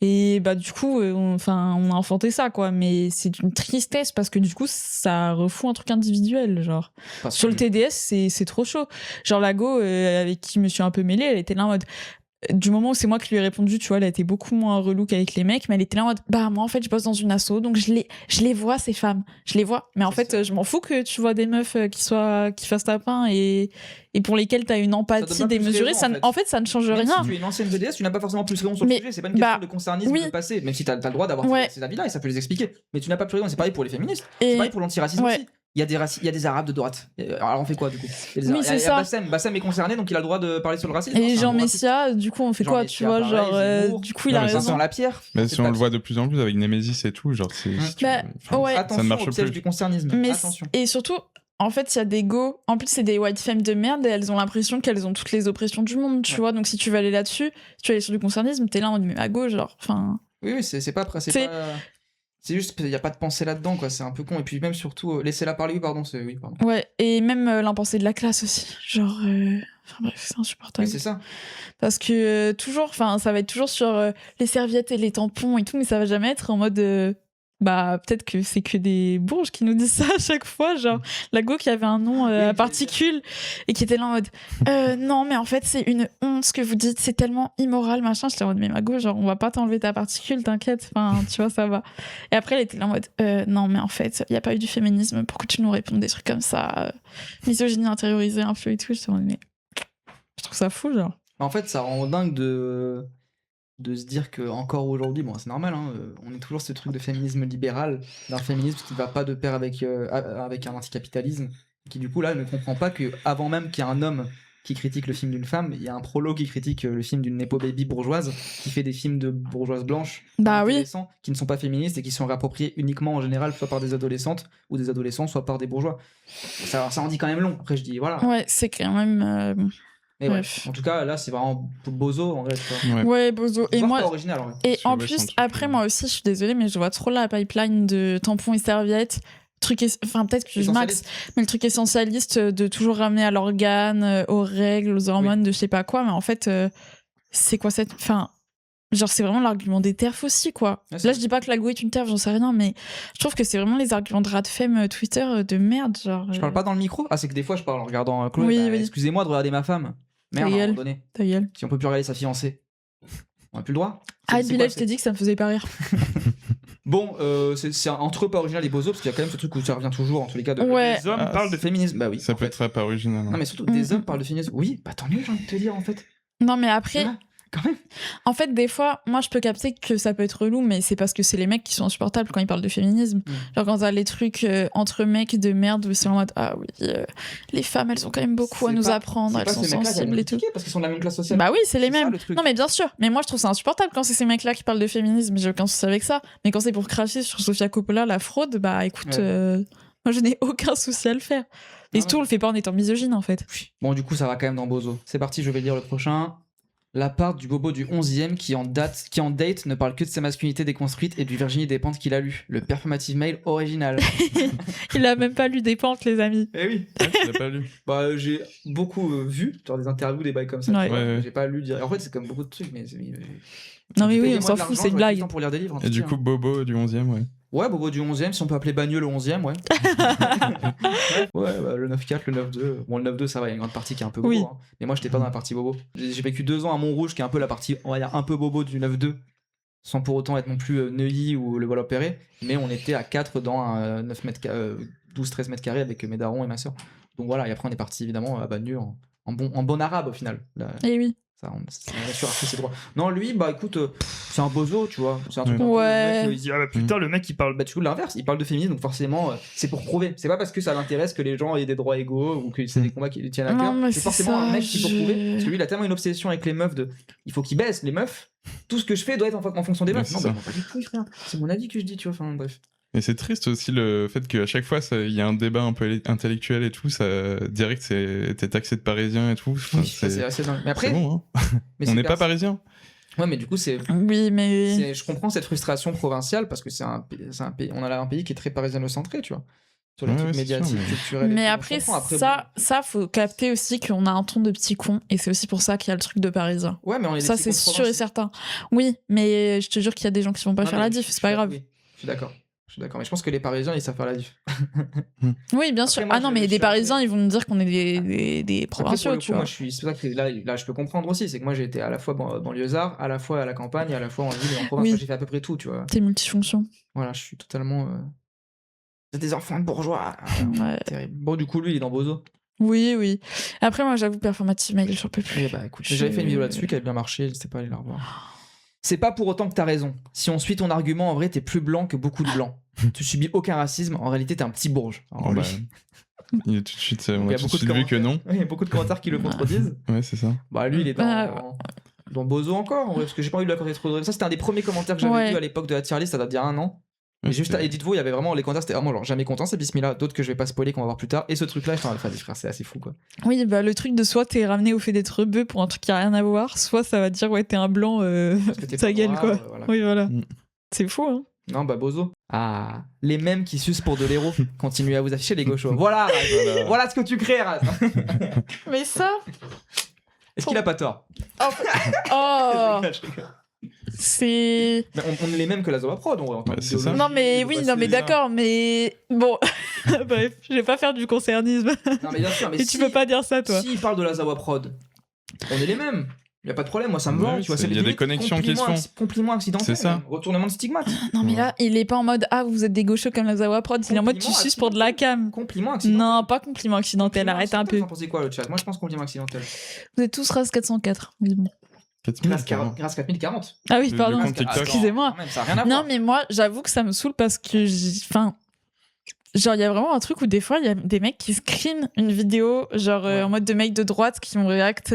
Et bah du coup, on a enfanté ça, quoi. Mais c'est une tristesse parce que du coup, ça refout un truc individuel, genre. Parce Sur que- le TDS, c'est trop chaud. Genre la go, avec qui je me suis un peu mêlée, elle était là en mode... Du moment où c'est moi qui lui ai répondu, tu vois, elle a été beaucoup moins relou qu'avec les mecs, mais elle était là en mode, bah moi en fait je bosse dans une asso, donc je les vois ces femmes, je les vois. Mais en C'est fait, ça. je m'en fous que tu vois des meufs qui fassent ta pain et pour lesquelles t'as une Ça empathie donne pas plus démesurée. raison, Ça, en fait. en fait, ça ne change Même rien. Si tu es une ancienne BDS, tu n'as pas forcément plus raison sur Mais, le sujet. C'est pas une question bah, de concernisme oui. de passé, même si t'as le droit d'avoir Ouais. ces avis-là et ça peut les expliquer. Mais tu n'as pas plus raison. C'est pareil pour les féministes. C'est Et pareil pour l'antiracisme Ouais. aussi. Il y a des arabes de droite. Alors on fait quoi du coup? Il y a des Oui, Arabes- c'est il y a ça. Bassem. Bassem est concerné donc il a le droit de parler sur le racisme. Et C'est un Jean bon raciste. Messia, du coup, on fait Jean quoi, Messia, tu vois, pareil, genre, Zemmour. du coup, il Non, a mais ça, raison. Vincent Lapierre. Mais c'est si on pas- le voit de plus en plus avec Nemesis et tout, genre c'est. Bah, ouais. Attention ça ne marche au piège plus. du concernisme. Mais Attention. et surtout, en fait, il y a des go. En plus, c'est des white femmes de merde et elles ont l'impression qu'elles ont toutes les oppressions du monde, tu Ouais. vois. Donc, si tu veux aller là-dessus, si tu veux aller sur du concernisme, t'es là en mode, mais à gauche, genre, enfin. Oui, c'est pas. C'est- C'est juste, il n'y a pas de pensée là-dedans, quoi. C'est un peu con. Et puis même surtout, laissez-la parler, oui, pardon. Oui, pardon. Ouais, et même l'impensé de la classe aussi. Genre. Enfin bref, c'est insupportable. Oui, c'est ça. Parce que toujours, enfin, ça va être toujours sur les serviettes et les tampons et tout, mais ça va jamais être en mode. Bah, peut-être que c'est que des bourges qui nous disent ça à chaque fois. Genre, la go qui avait un nom à Oui, particules et qui était là en mode non, mais en fait, c'est une honte ce que vous dites, c'est tellement immoral, machin. J'étais en mode, mais ma go, genre, on va pas t'enlever ta particule, t'inquiète. Enfin, tu vois, ça va. Et après, elle était là en mode non, mais en fait, il n'y a pas eu du féminisme pour que tu nous répondes des trucs comme ça. Misogynie intériorisée un peu et tout. J'étais en mode, mais je trouve ça fou, genre. En fait, ça rend dingue de se dire que encore aujourd'hui, bon, c'est normal, hein, on est toujours ce truc de féminisme libéral, d'un féminisme qui va pas de pair avec un anticapitalisme, qui du coup là ne comprend pas que avant même qu'il y ait un homme qui critique le film d'une femme, il y a un prolo qui critique le film d'une nepo baby bourgeoise, qui fait des films de bourgeoises blanches, Bah oui. intéressants, qui ne sont pas féministes et qui sont réappropriés uniquement en général soit par des adolescentes ou des adolescents, soit par des bourgeois. Ça en dit quand même long. Après je dis voilà. Ouais, c'est quand même. Mais ouais. bref. En tout cas là c'est vraiment bozo en vrai. Tu vois. Ouais. Ouais, bozo. Et Voire moi. pas original en vrai. Et C'est en vachement plus, truc, après, moi aussi, je suis désolée, mais je vois trop la pipeline de tampons et serviettes. Enfin, peut-être que je max, mais le truc essentialiste de toujours ramener à l'organe, aux règles, aux hormones, de je sais pas quoi. Mais en fait, c'est quoi cette. Enfin, genre, c'est vraiment l'argument des TERF aussi, quoi. Ouais, c'est Là, vrai. je dis pas que la go est une TERF, j'en sais rien, mais je trouve que c'est vraiment les arguments de rat de femme Twitter de merde. Genre, Je parle pas dans le micro? Ah, c'est que des fois je parle en regardant Chloé. Oui, bah, oui. excusez-moi de regarder ma femme. Merde, Ta à un gueule. moment donné. Ta gueule. Si on peut plus regarder sa fiancée. On a plus le droit. Arrête, C'est Bilal, quoi, je t'ai dit que ça me faisait pas rire. Bon, c'est entre eux pas original et bozo, parce qu'il y a quand même ce truc où ça revient toujours, en tous les cas, de Ouais. des hommes parlent de féminisme. Bah oui. Ça en peut fait. être pas original. Non, mais surtout, des hommes parlent de féminisme. Oui, bah tant mieux, j'ai envie de te dire, en fait. Non, mais après, Ah, quand même. en fait, des fois, moi, je peux capter que ça peut être relou, mais c'est parce que c'est les mecs qui sont insupportables quand ils parlent de féminisme. Genre, quand t'as les trucs entre mecs de merde où c'est en mode ah oui, les femmes, elles ont quand même beaucoup à C'est nous pas- apprendre, c'est elles pas sont ces mecs-là qui sensibles vont et tout. critiquer parce qu'ils sont de la même classe sociale. Bah oui, c'est les C'est ça, mêmes. le truc. Non, mais bien sûr. Mais moi, je trouve ça insupportable quand c'est ces mecs-là qui parlent de féminisme. J'ai aucun souci avec ça. Mais quand c'est pour cracher sur Sofia Coppola, la fraude, bah écoute, Ouais. moi, je n'ai aucun souci à le faire. Et Ah surtout, ouais. on le fait pas en étant misogyne, en fait. Bon, du coup, ça va quand même dans Bozo. C'est parti, je vais lire le prochain. La part du bobo du 11e qui en date ne parle que de sa masculinité déconstruite et du Virginie Despentes qu'il a lu. Le performative male original. Il a même pas lu des pentes, les amis. Eh oui. Ouais, tu l'as pas lu. Bah, j'ai beaucoup vu, genre des interviews, des bails comme ça. Ouais. tu vois. Ouais, ouais. J'ai pas lu dire. En fait, c'est comme beaucoup de trucs, mais. Non, mais oui, Payez-moi on s'en de fout, l'argent, c'est une j'aurais plus blague. le temps pour lire des livres. Et du coup, Bobo du 11e, ouais. Ouais, Bobo du 11e, si on peut appeler Bagneux le 11e, ouais. Ouais, bah, le 9-4, le 9-2. Bon, le 9-2, ça va, il y a une grande partie qui est un peu bobo. Oui. Hein. Mais moi, j'étais pas dans la partie bobo. J'ai vécu 2 ans à Montrouge, qui est un peu la partie, on va dire, un peu bobo du 9-2, sans pour autant être non plus Neuilly ou le Valois-Perret. Mais on était à 4 dans un 12-13 mètres carrés avec mes darons et ma soeur. Donc voilà, et après, on est parti évidemment à Bagneux en bon arabe au final. Là, Et oui. ça, on a su racheter ses droits. Non, lui, bah écoute, c'est un bozo, tu vois. C'est un truc un peu, Ouais. le mec, il dit, ah bah putain, le mec, il parle, bah tu vois, l'inverse, il parle de féminisme, donc forcément, c'est pour prouver. C'est pas parce que ça l'intéresse que les gens aient des droits égaux ou que c'est des combats qui lui tiennent à Non, cœur. mais C'est c'est forcément ça, un mec qui pour je- prouver. Parce que lui, il a tellement une obsession avec les meufs de. Il faut qu'il baisse les meufs. Tout ce que je fais doit être en fonction des Ouais, meufs. c'est Non, ça. bah, pas du tout, frère. C'est mon avis que je dis, tu vois. Enfin, bref. Et c'est triste aussi le fait qu'à chaque fois, il y a un débat un peu intellectuel et tout, ça direct, t'es taxé de parisien et tout. Enfin, Oui, ça, c'est assez dingue. Mais après, c'est bon, hein. mais On c'est n'est pas parisien. Ouais, mais du coup, c'est. Oui, mais. Je comprends cette frustration provinciale parce que c'est un pays, on a là un pays qui est très parisiano-centré, tu vois. Sur les Ouais, trucs ouais, c'est sûr, médiatiques, mais- culturels. et Mais tout, on après, comprend. Après, ça, faut capter aussi qu'on a un ton de petit con. Et c'est aussi pour ça qu'il y a le truc de parisien. bon. Ouais, mais on est des Ça, petits c'est cons de sûr et province. certain. Oui, mais je te jure qu'il y a des gens qui vont pas Non, faire mais la diff, je c'est suis pas d'accord, grave. oui. Je suis d'accord. Mais je pense que les Parisiens, ils savent faire la diff. Oui, bien Après, sûr. moi, Ah non, je mais suis des un peu- Parisiens, ils vont nous dire qu'on est des Après, pour provinciaux, le tu coup, vois. moi, c'est pour ça que là, je peux comprendre aussi. C'est que moi, j'ai été à la fois banlieusard, à la fois à la campagne, et à la fois en ville et en province. Oui. Moi, j'ai fait à peu près tout, tu vois. T'es multifonction. Voilà, je suis totalement. C'est des enfants de bourgeois. Ouais. Terrible. Bon, du coup, lui, il est dans Bozo. Oui, oui. Après, moi, j'avoue, performative mail, j'en peux plus. Eh bah écoute, j'avais fait une vidéo là-dessus qui avait bien marché, n'hésitez pas à aller la revoir. C'est pas pour autant que t'as raison. Si on suit ton argument, en vrai, t'es plus blanc que beaucoup de blancs. Tu subis aucun racisme, en réalité, t'es un petit bourge. Alors, Bon, lui- bah, il est tout de suite, Donc, on il y a tout de suite vu que non. Il y a beaucoup de commentaires qui le contredisent. Ouais, c'est ça. Bah lui, il est Bah, dans Bozo encore, en vrai, parce que j'ai pas envie de lui accorder trop de... Ça, c'était un des premiers commentaires que j'avais Ouais. vu à l'époque de la tier list, ça date d'il y a un an. Ouais, Et juste, c'était- et dites-vous, il y avait vraiment les commentaires, c'était vraiment genre jamais content, c'est Bismillah, d'autres que je vais pas spoiler, qu'on va voir plus tard. Et ce truc-là, j'étais en alpha, frère, c'est assez fou, quoi. Oui, bah, le truc de soit t'es ramené au fait d'être rebeu pour un truc qui a rien à voir, soit ça va dire, ouais, t'es un blanc, Parce que t'es ta pas gueule, noir, quoi. voilà. Oui, voilà. Mm. C'est fou, hein. Non, bah Bozo. Ah, les mêmes qui sucent pour de l'héros. Continuez à vous afficher, les gauchos. Voilà, Raz. Voilà. Voilà ce que tu crées, Raz. Mais ça. Est-ce qu'il a pas tort Oh, Je rigole. c'est. Mais on est les mêmes que la Zoa Prod, en vrai, en termes Bah, c'est ça. d'idéologie, Non, mais de oui, passer non, mais les- d'accord, mais. Bon. Bref, je vais pas faire du concernisme. Non, mais bien sûr, mais Et tu peux pas dire ça, toi. S'il parle de la Zawa Prod, on est les mêmes. Y a pas de problème, moi ça me Ouais, va. Tu vois, c'est- c'est il y a limite des connexions qui se compliment font. Compliment accidentel. C'est ça. même. Retournement de stigmate. Non, mais là, il est pas en mode ah, vous êtes des gauchos comme la Zawa Prod. Il est en mode tu Compliment suces pour de la cam. Compliment accidentel. Non, pas compliment accidentel, Compliment arrête un accidentel, peu. Vous en pensez quoi, le chat? Moi je pense compliment accidentel. Vous êtes tous race 404. Oui, bon. 4000, Grâce carrément. 4040. Ah oui, Le pardon. compte TikTok. Excusez-moi. Quand même, ça a rien à Non, voir. mais moi, j'avoue que ça me saoule parce que enfin, genre, il y a vraiment un truc où des fois, il y a des mecs qui screenent une vidéo, genre Ouais. en mode de mecs de droite qui ont react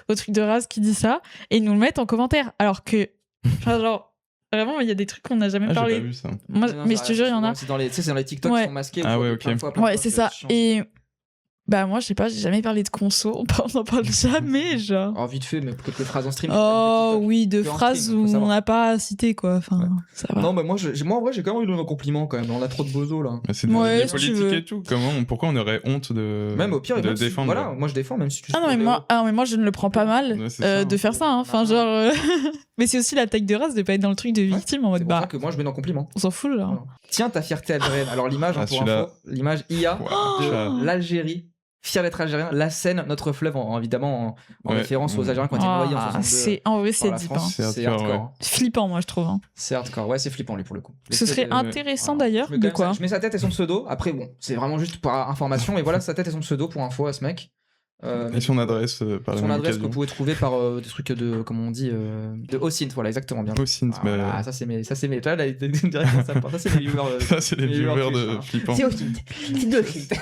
au truc de race qui dit ça, et ils nous le mettent en commentaire. Alors que, enfin, genre, vraiment, il y a des trucs qu'on n'a jamais Ah, j'ai parlé. pas vu ça. Moi, Non, mais ça je te jure, il y en a. C'est dans les, tu sais, c'est dans les TikTok Ouais. qui sont masqués. Ah où ouais, on ok. plein de fois, plein de Ouais, fois, c'est ça. chiant. Et bah, moi, je sais pas, j'ai jamais parlé de conso. On n'en parle jamais, genre. Oh, vite fait, mais quelques phrases en stream. Oh TikTok. oui, de Que en phrases stream, où faut on savoir. n'a pas cité, quoi. Enfin, Ouais. ça va. Non, mais moi, en vrai, j'ai quand même eu nos compliments quand même. On a trop de bozo là. Mais c'est Ouais, des si tu politiques veux. et tout. Pourquoi on aurait honte de, Même au pire, de même si- défendre voilà, moi je défends, même si tu. Ah non, mais moi, je ne le prends pas mal Ouais, c'est ça. de faire ça. Hein. Enfin, genre. Mais c'est aussi la taille de race de pas être dans le truc de victime en C'est mode pour ça bah, que moi je mets dans compliment. on s'en fout, genre. Voilà. Tiens ta fierté algérienne. Alors l'image, Ah, pour celui-là. info, l'image IA Ouah, chat. de l'Algérie fier d'être algérien. La Seine, notre fleuve, évidemment en Ouais. référence aux Algériens qui ont été noyés en 62. En vrai, c'est par la deep. France. Hein. C'est hardcore, ouais. hein. Flippant, moi, je trouve. Hein. C'est hardcore. Ouais, c'est flippant lui pour le coup. Ce serait intéressant d'ailleurs. Je mets De quand même quoi je mets sa tête et son pseudo. Après, bon, c'est vraiment juste pour information, mais voilà sa tête et son pseudo pour info à ce mec. Et son adresse par la Son même adresse que vous occasion. pouvez trouver par des trucs de, comment on dit, de OSINT, voilà, exactement bien. OSINT, Ah, bah, voilà, ça c'est mes, là, directement, ça c'est mes viewers. ça, c'est les viewers Twitch, de hein. Flippant. C'est OSINT, c'est de OSINT.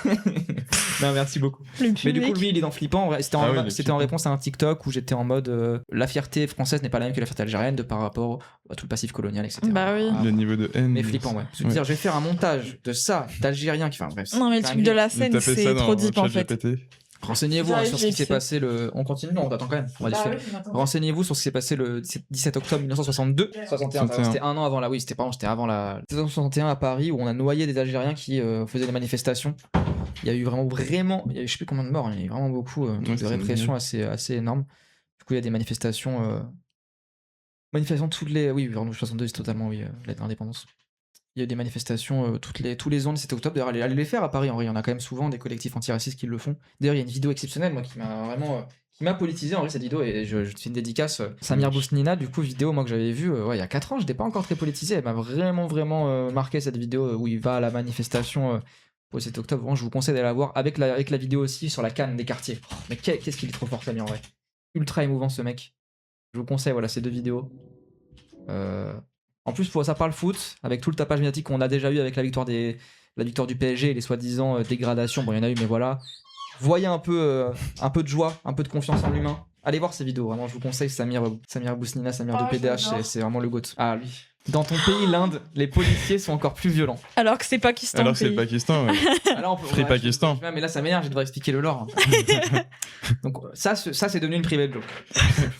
Non, merci beaucoup. Le Mais du coup, public. lui, il est dans Flippant. C'était Ah oui, il est c'était flippant. en réponse à un TikTok où j'étais en mode la fierté française n'est pas la même que la fierté algérienne par rapport à tout le passif colonial, etc. Bah oui. Ah, Le niveau de haine. mais flippant, ouais. Je veux dire, je vais faire un montage de ça, d'Algériens qui. Enfin, bref. Non, mais le truc de la scène, Tapez ça c'est dans trop deep en fait. ChatGPT. Renseignez-vous J'arrive, sur ce qui j'ai s'est fait. passé le. On continue, non, on attend quand même. On va Bah vite fait. Renseignez-vous sur ce qui s'est passé le 17 octobre 1962. 61, pardon, c'était un an avant la. Oui, c'était avant la. 1961 à Paris où on a noyé des Algériens qui faisaient des manifestations. Il y a eu vraiment. Je sais plus combien de morts, il y a eu vraiment beaucoup de c'est répression assez énorme. Du coup, il y a des manifestations. Manifestations toutes les. Oui, 62, c'est totalement, oui, l'indépendance. Il y a eu des manifestations tous les ans le 17 octobre. D'ailleurs, allez les faire à Paris, en vrai. Il y en a quand même souvent des collectifs antiracistes qui le font. D'ailleurs, il y a une vidéo exceptionnelle, moi, qui m'a vraiment. Qui m'a politisé en vrai cette vidéo, et je te fais une dédicace. Samir Bousnina, du coup, vidéo moi que j'avais vue il y a 4 ans, j'étais pas encore très politisé. Elle m'a vraiment marqué cette vidéo où il va à la manifestation pour le 7 octobre. Vraiment, je vous conseille d'aller la voir avec la vidéo aussi sur la canne des quartiers. Mais qu'est-ce qu'il est trop fort, Samir, en vrai. Ultra émouvant ce mec. Je vous conseille, voilà, ces 2 vidéos. En plus, ça parle foot, avec tout le tapage médiatique qu'on a déjà eu avec la victoire du PSG et les soi-disant dégradations. Bon, il y en a eu, mais voilà. Voyez un peu de joie, un peu de confiance en l'humain. Allez voir ces vidéos, vraiment, je vous conseille. Samir Bousnina, Samir de PDH, c'est vraiment le GOAT. Ah, lui. Dans ton pays, l'Inde, les policiers sont encore plus violents. Alors que c'est Pakistan. Alors le c'est le pays. Pakistan, ouais. Ah, là, Free Pakistan. Mais là, ça m'énerve, je devrais expliquer le lore. Donc, ça c'est devenu une private joke.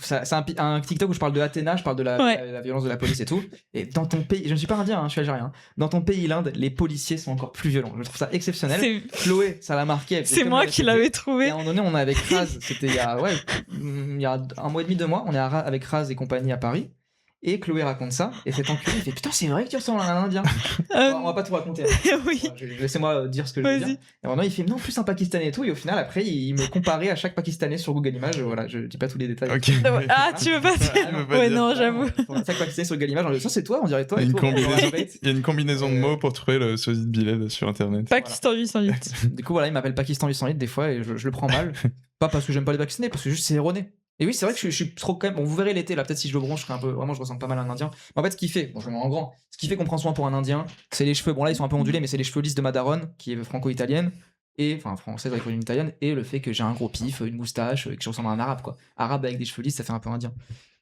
C'est un TikTok où je parle de Athéna, je parle de la violence de la police et tout. Et dans ton pays, je ne suis pas indien, je suis algérien. Dans ton pays, l'Inde, les policiers sont encore plus violents. Je trouve ça exceptionnel. Chloé, ça l'a marqué. C'est moi qui l'avais Et trouvé. à un moment donné, on est avec Raz, c'était il y a 1 mois et demi, 2 mois, on est avec Raz et compagnie à Paris. Et Chloé raconte ça, et cet enculé, il fait putain, c'est vrai que tu ressembles à un indien. On va pas tout raconter. Oui. Laissez-moi dire ce que je veux dire. Et maintenant, il fait non, plus un Pakistanais et tout, et au final, après, il me comparait à chaque Pakistanais sur Google Images. Voilà, je dis pas tous les détails. Ok. Ah, tu veux pas dire Ouais, non, j'avoue. Chaque Pakistanais sur Google Images, on dit ça, c'est toi, on dirait toi. Il y a et une tout. combinaison- il y a une combinaison de mots pour trouver le sosie de Bilal sur internet. Pakistan 808. Du coup, voilà, il m'appelle Pakistan 808 des fois, et je le prends mal. Pas parce que j'aime pas les Pakistanais, parce que juste c'est erroné. Et oui, c'est vrai que je suis trop quand même. Bon, vous verrez l'été, là, peut-être si je le bronche, je serai un peu. Vraiment, je ressemble pas mal à un indien. Mais en fait, ce qui fait, bon, je le mets en grand, ce qui fait qu'on prend soin pour un indien, c'est les cheveux. Bon, là, ils sont un peu ondulés, mais c'est les cheveux lisses de ma daronne, qui est franco-italienne, et enfin française avec origine italienne, et le fait que j'ai un gros pif, une moustache, et que je ressemble à un arabe, quoi. Arabe avec des cheveux lisses, ça fait un peu indien.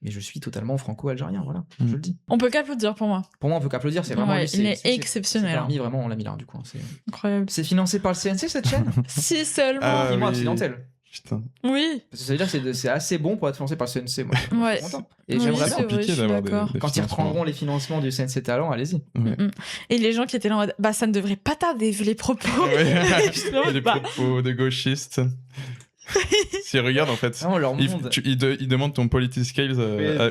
Mais je suis totalement franco-algérien, voilà, je le dis. On peut qu'applaudir pour moi. Pour moi, on peut qu'applaudir, c'est vraiment. Ouais, lui, il est exceptionnel. C'est parmi, vraiment, on l'a mis là, du coup. C'est Incroyable. financé par le CNC, cette chaîne. Si seulement. Ah, Dis-moi, oui. accidentel. Putain. Oui. Parce que ça veut dire que c'est assez bon pour être financé par le CNC. Moi, je Ouais. suis content. Et Oui, j'aimerais c'est bien. vrai, je Compliqué suis d'avoir d'accord. des Quand ils financements. reprendront les financements du CNC Talent, allez-y. Ouais. Et les gens qui étaient là en mode, bah ça ne devrait pas tarder vu les propos. Ouais. Justement, Et les bah, propos de gauchistes. Si regarde en fait, Vraiment, leur monde. ils demandent ton political skills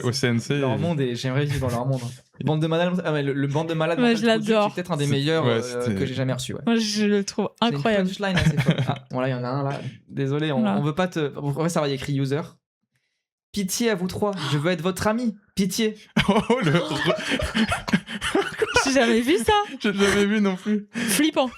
au CNC. Leur monde, et j'aimerais vivre dans leur monde. Bande de malades. Ah ouais, le bande de malades. Ouais, mental je l'adore. produit, c'est peut-être un des meilleurs c'était- que j'ai jamais reçu. Ouais. moi je le trouve incroyable. C'est une punchline assez folle. Ah, bon, là, il y en a un là. Désolé, Là. on veut pas te. En vrai, ça va, il y a écrit user. Pitié à vous trois, je veux être votre ami. Pitié. Oh, J'ai jamais vu ça. j'ai jamais vu non plus. Flippant.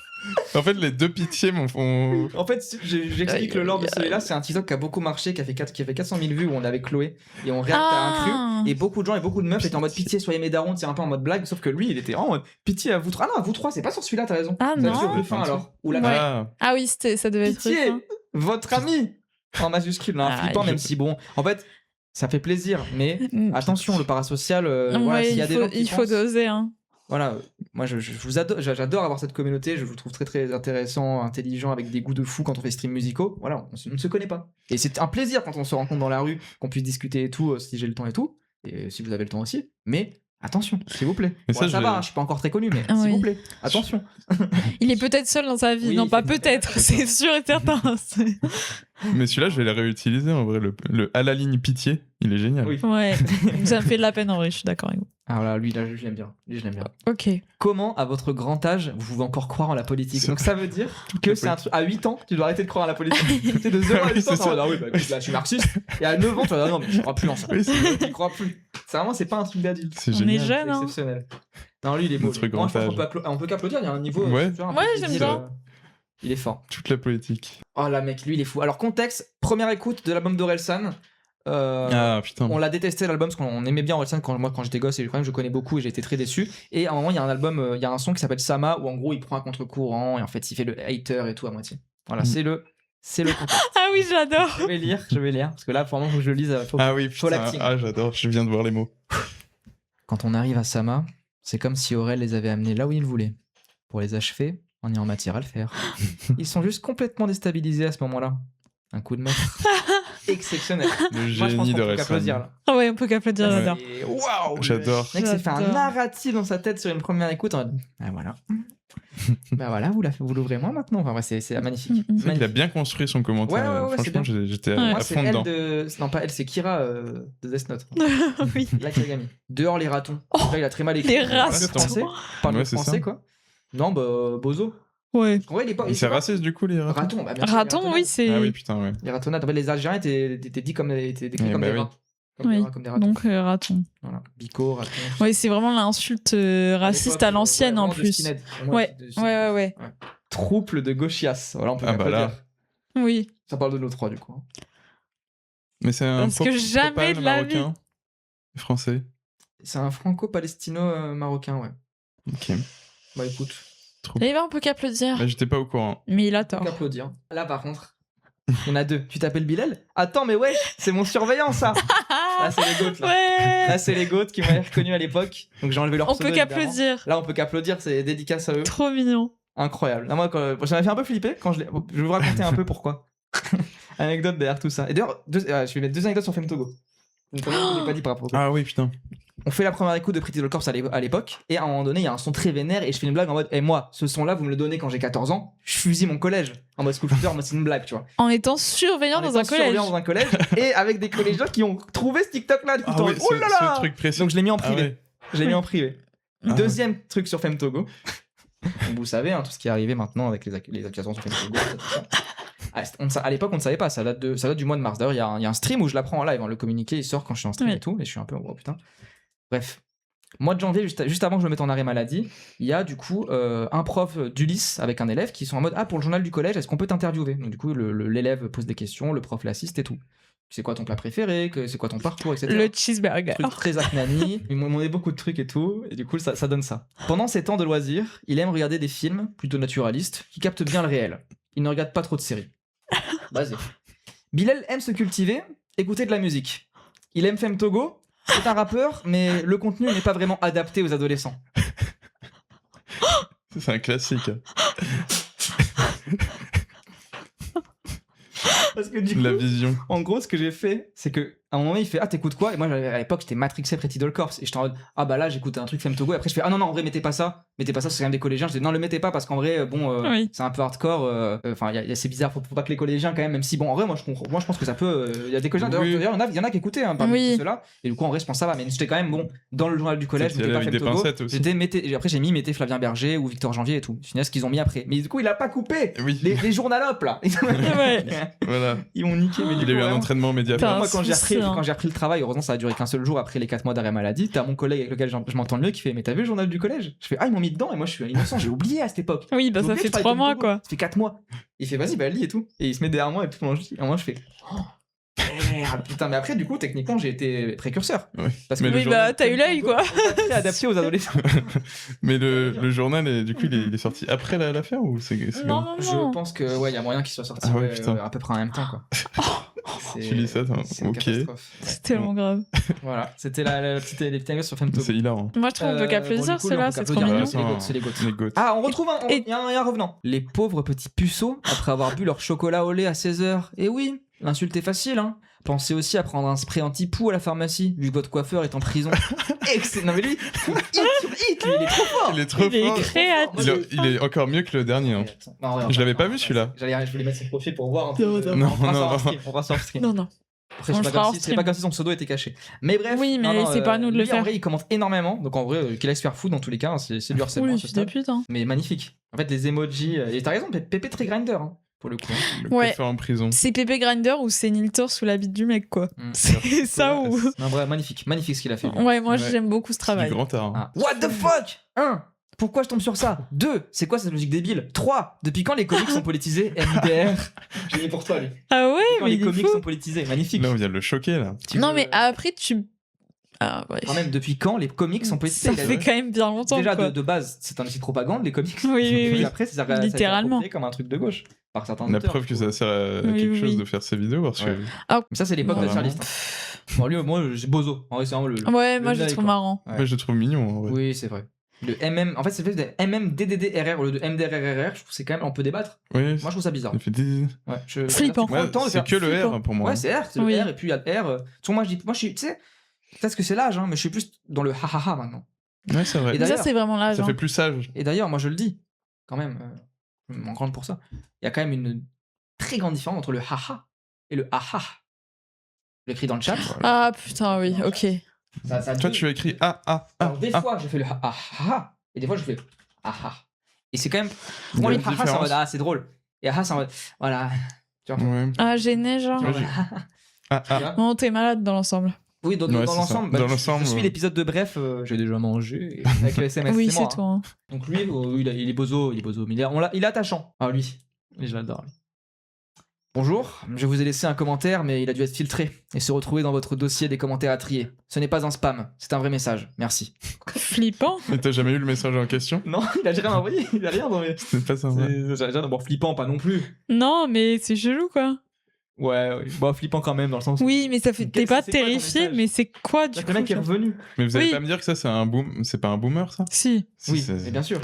En fait, les deux pitiés m'ont font. En fait, j'explique le lore de celui-là. C'est un TikTok qui a beaucoup marché, qui a fait 400 000 vues où on est avec Chloé et on réacte à un cru. Et beaucoup de gens et beaucoup de meufs étaient en mode pitié, soyez mes darons, c'est un peu en mode blague. Sauf que lui, il était en mode pitié à vous trois. Ah non, à vous trois, c'est pas sur celui-là, t'as raison. Ah C'est non. sur le fin alors. Ou la Ouais. Ah, Ah oui, ça devait être. Pitié, hein. votre ami en majuscule, non, Ah, flippant, je- même si bon. En fait, ça fait plaisir, mais attention, le parasocial. Ouais, Voilà, s'il y a des gens qui il faut pensent- doser. Hein. Voilà, moi je vous adore, j'adore avoir cette communauté, je vous trouve très très intéressant, intelligent, avec des goûts de fou quand on fait stream musicaux. Voilà, on ne se connaît pas. Et c'est un plaisir quand on se rencontre dans la rue, qu'on puisse discuter et tout, si j'ai le temps et tout, et si vous avez le temps aussi. Mais attention, s'il vous plaît. Mais Bon, ça, ça je- va, hein, je suis pas encore très connu, mais Ah s'il oui. vous plaît, attention. Il est peut-être seul dans sa vie. Oui, non, pas c'est- peut-être. C'est sûr et certain. Mais celui-là, je vais le réutiliser en vrai. Le à la ligne pitié, il est génial. Oui. Ouais, ça me fait de la peine en vrai, je suis d'accord avec vous. Alors là, je l'aime bien. Lui, je l'aime bien. Ok. Comment, à votre grand âge, vous pouvez encore croire en la politique? C'est- Donc ça veut dire que c'est un truc. À 8 ans, tu dois arrêter de croire en la politique. Tu sais, de 0 à Oui, 8 ans, c'est t'es en ça. mode, ah oui, bah écoute, là, je suis marxiste. Et à 9 ans, tu vas dire, non, mais je crois plus en ça. Oui, c'est Je crois plus. C'est vraiment, c'est pas un truc d'adulte. c'est On génial. est jeune, hein. Exceptionnel. Non, lui, il est beau. Notre lui. Moi, je pense grand qu'on on peut qu'applaudir. Il y a un niveau. Ouais. tu vois, un Ouais, peu j'aime débile, bien. Il est fort. Toute la politique. Oh là, mec, lui, il est fou. Alors, contexte, première écoute de l'album d'Orelsan. Ah putain. On l'a détesté l'album parce qu'on aimait bien Orelsan quand j'étais gosse et quand même je connais beaucoup et j'ai été très déçu. Et à un moment, il y a un album, il y a un son qui s'appelle Sama où en gros il prend un contre-courant et en fait il fait le hater et tout à moitié. Voilà, c'est le contexte. Ah oui, j'adore. Je vais lire parce que là, vraiment, faut que je le lise. Ah oui, faut putain. l'acting. Ah, j'adore. Je viens de voir les mots. Quand on arrive à Sama, c'est comme si Aurel les avait amenés là où il voulait. Pour les achever, on est en matière à le faire. Ils sont juste complètement déstabilisés à ce moment-là. Un coup de maître. Exceptionnel. Le Moi, je pense génie qu'on de peut qu'applaudir Ressan. là. Ah ouais, on peut qu'applaudir, Ouais. j'adore. Et Waouh! J'adore. Le mec s'est fait un J'adore. narratif dans sa tête sur une première écoute. En mode, ah voilà. Bah voilà, vous l'ouvrez moi maintenant. Enfin, ouais, c'est magnifique. Mm, mm. C'est vrai qu'il a bien construit son commentaire. Ouais, ouais, ouais, c'est Franchement, bien. j'étais Ouais. à Moi, c'est fond elle dedans. de. Non, pas elle, c'est Kira de Death Note. Oui. La Kagami. Dehors les ratons. Oh, Là, il a très mal écrit. les Il parle le ratons. français. Parle le Ouais, c'est français, ça. quoi. Non, bah, Bozo. Ouais. En vrai, il est pas. Mais c'est raciste du coup, les ratons. Raton, bah, bien sûr, les Raton, ratonnades. oui, c'est. Ah oui, putain, ouais. Les ratonnades. En fait, les Algériens étaient dit comme, étaient décrits Eh comme bah des oui. rats. Comme des Oui. rats, comme des ratons. Donc, raton. Voilà. Bico, raton. Ouais, c'est vraiment l'insulte raciste à l'ancienne en plus. Ouais, ouais, ouais. Trouble de gauchias. Voilà, on peut Ah bah là. dire. Oui. Ça parle de nos trois, du coup. Mais c'est un Parce que jamais de la vie. marocain. Français. C'est un franco-palestino-marocain, ouais. Ok. Bah écoute, Trop. Et ben, on peut qu'applaudir. Bah, j'étais pas au courant. Mais il a on tort. peut applaudir. Là, par contre, il y en a deux. Tu t'appelles Bilal? Attends, mais ouais, c'est mon surveillant, ça. Là, c'est les goats, là. Ouais. Là, c'est les goats qui m'avaient reconnu à l'époque. Donc, j'ai enlevé leur On pseudo, peut évidemment. qu'applaudir. Là, on peut qu'applaudir, c'est dédicace à eux. Trop mignon. Incroyable. Là, moi, ça m'a fait un peu flipper quand je l'ai. Je vais vous raconter un peu pourquoi. Anecdote derrière tout ça. Et d'ailleurs, je vais mettre 2 anecdotes sur Femtogo. Notamment, je l'ai pas dit par rapport au Ah oui, putain. On fait la première écoute de Pretty Little Corpse à l'époque, et à un moment donné, il y a un son très vénère, et je fais une blague en mode, et moi, ce son-là, vous me le donnez quand j'ai 14 ans, je fusille mon collège. En mode school shooter, en mode c'est une blague, tu vois. En étant surveillant En dans étant un collège. surveillant dans un collège, et avec des collégiens qui ont trouvé ce TikTok-là, du coup, Ah t'es en oui, mode, oh là là ce truc précis. Donc je l'ai mis en Ah privé. ouais. Je l'ai mis en privé. Ah Deuxième truc sur Femtogo. Donc, vous savez, hein, tout ce qui est arrivé maintenant avec les accusations sur Femtogo, tout ça. À l'époque, on ne savait pas, ça date du mois de mars. D'ailleurs, il y a un stream où je l'apprends en live. Hein, le communiqué, il sort quand je suis en stream Ouais. et tout, et je suis un peu, oh putain. Bref. Mois de janvier, juste avant que je me mette en arrêt maladie, il y a du coup un prof d'Ulysse avec un élève qui sont en mode, ah, pour le journal du collège, est-ce qu'on peut t'interviewer? Donc du coup, l'élève pose des questions, le prof l'assiste et tout. C'est quoi ton plat préféré? C'est quoi ton parcours, etc. Le cheeseburger. Truc très Aknani, ils m'ont demandé beaucoup de trucs et tout, et du coup ça donne ça. Pendant ses temps de loisirs, il aime regarder des films plutôt naturalistes qui captent bien le réel. Il ne regarde pas trop de séries. Vas-y. Bilal aime se cultiver, écouter de la musique. Il aime Femtogo, c'est un rappeur, mais le contenu n'est pas vraiment adapté aux adolescents. C'est un classique. Parce que du coup, La vision. en gros, ce que j'ai fait, c'est que à un moment, il fait, ah, t'écoutes quoi? Et moi, à l'époque, j'étais matrixé Pretty Doll Corpse. Et j'étais en mode, ah bah là, j'écoute un truc Femtogo. Et après, je fais, ah non, non, en vrai, mettez pas ça, c'est quand même des collégiens. Je dis, non, le mettez pas parce qu'en vrai, bon, Oui. c'est un peu hardcore. Enfin, c'est bizarre, faut pas que les collégiens, quand même si bon, en vrai, moi, je pense que ça peut. Il y a des collégiens, Oui. d'ailleurs, il y en a qui écoutaient, hein, parmi Oui. ceux-là. Et du coup, en vrai, je pense que ça va. Mais j'étais quand même, bon, dans le journal du collège, C'était mettez pas avec des Femtogo. pincettes aussi. Après, j'ai mis Flavien Berger ou Victor Janvier et tout. C'est ce qu'ils ont mis après. Mais du coup, il a pas coupé Oui, les journalopes, là. Ouais. voilà. Ils m'ont niqué, mais du Il a coup, eu un vraiment, entraînement média. Putain. moi, quand j'ai repris, souci, hein. le travail, heureusement, ça a duré qu'un seul jour après les 4 mois d'arrêt maladie. T'as mon collègue avec lequel je m'entends le mieux qui fait, mais t'as vu le journal du collège? Je fais, ah, ils m'ont mis dedans, et moi, je suis innocent, j'ai oublié à cette époque. Oui, bah J'ai ça oublié fait que je 3 parlais de mois, Togo. quoi. Ça fait 4 mois. Il fait, vas-y, bah, lis et tout. Et il se met derrière moi, et tout pendant et moi, je fais, oh, merde, putain, mais après, du coup, techniquement, j'ai été précurseur. Ouais. Parce que Mais le Oui, journal- bah t'as eu l'œil, quoi. c'est adapté aux adolescents. Mais le journal, du coup, il est sorti après l'affaire ou c'est Non, non, Je non. pense que, ouais, il y a moyen qu'il soit sorti Ah ouais, putain. à peu près en même temps, quoi. Tu lis ça, c'est une ok. catastrophe. C'est tellement grave. Voilà, c'était les petites anecdotes sur Femtogo. C'est hilarant. Moi, je trouve qu'on peut qu'applaudir, ceux-là, c'est trop mignon. C'est les goats, c'est les goats. Les goats. Ah, on retrouve il Et- y a un revenant. Les pauvres petits puceaux, après avoir bu leur chocolat au lait à 16h. Et oui, l'insulte est facile, hein. Pensez aussi à prendre un spray anti-poux à la pharmacie, vu que votre coiffeur est en prison. Non mais lui, hit, lui, il est trop fort. Il est trop Il est fort. créatif. Il est encore mieux que le dernier. Hein. Non, en vrai, Je l'avais pas vu, celui-là. Je voulais mettre son profil pour voir un peu. Non, On fera ça non, en non. stream, on fera ça en stream. Non, non. Après, On le fera hors c'est stream. pas comme si son pseudo était caché. Mais bref. Oui, mais c'est pas à nous de le lui, faire. En vrai, il commente énormément. Donc en vrai, qu'il aille se faire foutre dans tous les cas, hein, c'est du harcèlement. Oui, à ce fils de stade. pute. Hein. Mais magnifique. En fait, les emojis. Et t'as raison, Pépé très grinder, hein, pour le coup. hein. Le Ouais. coiffeur en prison. C'est Pépé Grinder ou c'est Niltor sous la bite du mec, quoi. C'est ça ou. Non, bref, magnifique. Magnifique ce qu'il a fait. lui. Ouais, moi Ouais. j'aime beaucoup ce C'est travail. du grand art. Hein. Ah. What the fuck 1. Pourquoi je tombe sur ça 2. C'est quoi cette logique débile 3. Depuis quand les comics sont politisés MDR. J'ai mis pour toi, lui. Ah ouais, Quand mais les il est comics fou. sont politisés. Magnifique. Là, on vient de le choquer, là. Tu Non, veux- mais après, tu. Ah ouais. Quand même, depuis quand les comics sont politisés Ça fait quand même bien longtemps. Déjà, quoi. de base, c'est un outil de propagande, les comics. Oui, oui, Puis oui. après, ça a été Littéralement. approprié comme un truc de gauche par certains La auteurs. preuve que ça sert à Oui, quelque oui, chose oui. de faire ces vidéos, parce que Ouais. Mais ça, c'est l'époque de Vraiment. Charliste. Bon, lui, moi, j'ai Bozo. En vrai, c'est vraiment le. Ouais, le moi je le gars, trouve quoi. marrant. Ouais. ouais, je le trouve mignon. En vrai. Oui, c'est vrai. Le MM, en fait, c'est fait de MMDDDRR au lieu de MDRRR. Je trouve que c'est quand même, on peut débattre. Oui, Moi, je trouve ça bizarre. il fait des... Ouais, Flippant. tu prends le temps de c'est faire que le flippant. R pour moi. Ouais, c'est R, c'est Oui. le R, et puis il y a le R. Moi, je suis, tu sais, peut-être que c'est l'âge, hein, mais je suis plus dans le ha maintenant. Ouais, c'est vrai. Et Ça, d'ailleurs- c'est vraiment l'âge. Ça hein. fait plus sage. Et d'ailleurs, moi, je le dis, quand même, je m'en grande pour ça. Il y a quand même une très grande différence entre le haha et le aha. Je l'écris dans le chat. Ah putain, oui, ok. Ça Toi, dit- tu as écrit A, A, A, Alors, des A. fois, je fais le ha et des fois, je fais aha. Et c'est quand même. Il y Pour a moi, le une haha, c'est en différence. mode ah, c'est drôle. Et aha, c'est en mode voilà. Tu vois, Ouais. Ah, gêné, genre. tu vois, Ouais, voilà. A, Tu A. vois Bon, t'es malade dans l'ensemble. Oui, donc Ouais, dans c'est l'ensemble, ça. Dans je l'ensemble, suis ouais. l'épisode de Bref, j'ai déjà mangé. Et avec le SMS, Oui, c'est c'est moi. toi. hein. Donc lui, il est bozo, mais il est attachant. Ah lui, je l'adore. lui. Bonjour, je vous ai laissé un commentaire, mais il a dû être filtré et se retrouver dans votre dossier des commentaires à trier. Ce n'est pas un spam, c'est un vrai message. Merci. Flippant. Mais t'as jamais eu le message en question? Non, il a rien envoyé, il a rien envoyé. C'est pas sympa. C'est d'abord flippant, pas non plus. Non, mais c'est chelou, quoi. Ouais, bon, flippant quand même dans le sens. où- Oui, mais ça fait. Mais T'es qu'est-ce- pas c'est quoi ton terrifié, message mais c'est quoi du Le coup mec est genre revenu. Mais vous allez Oui. pas me dire que ça, c'est un boom... C'est pas un boomer, ça? Si. Oui, C'est- mais bien sûr.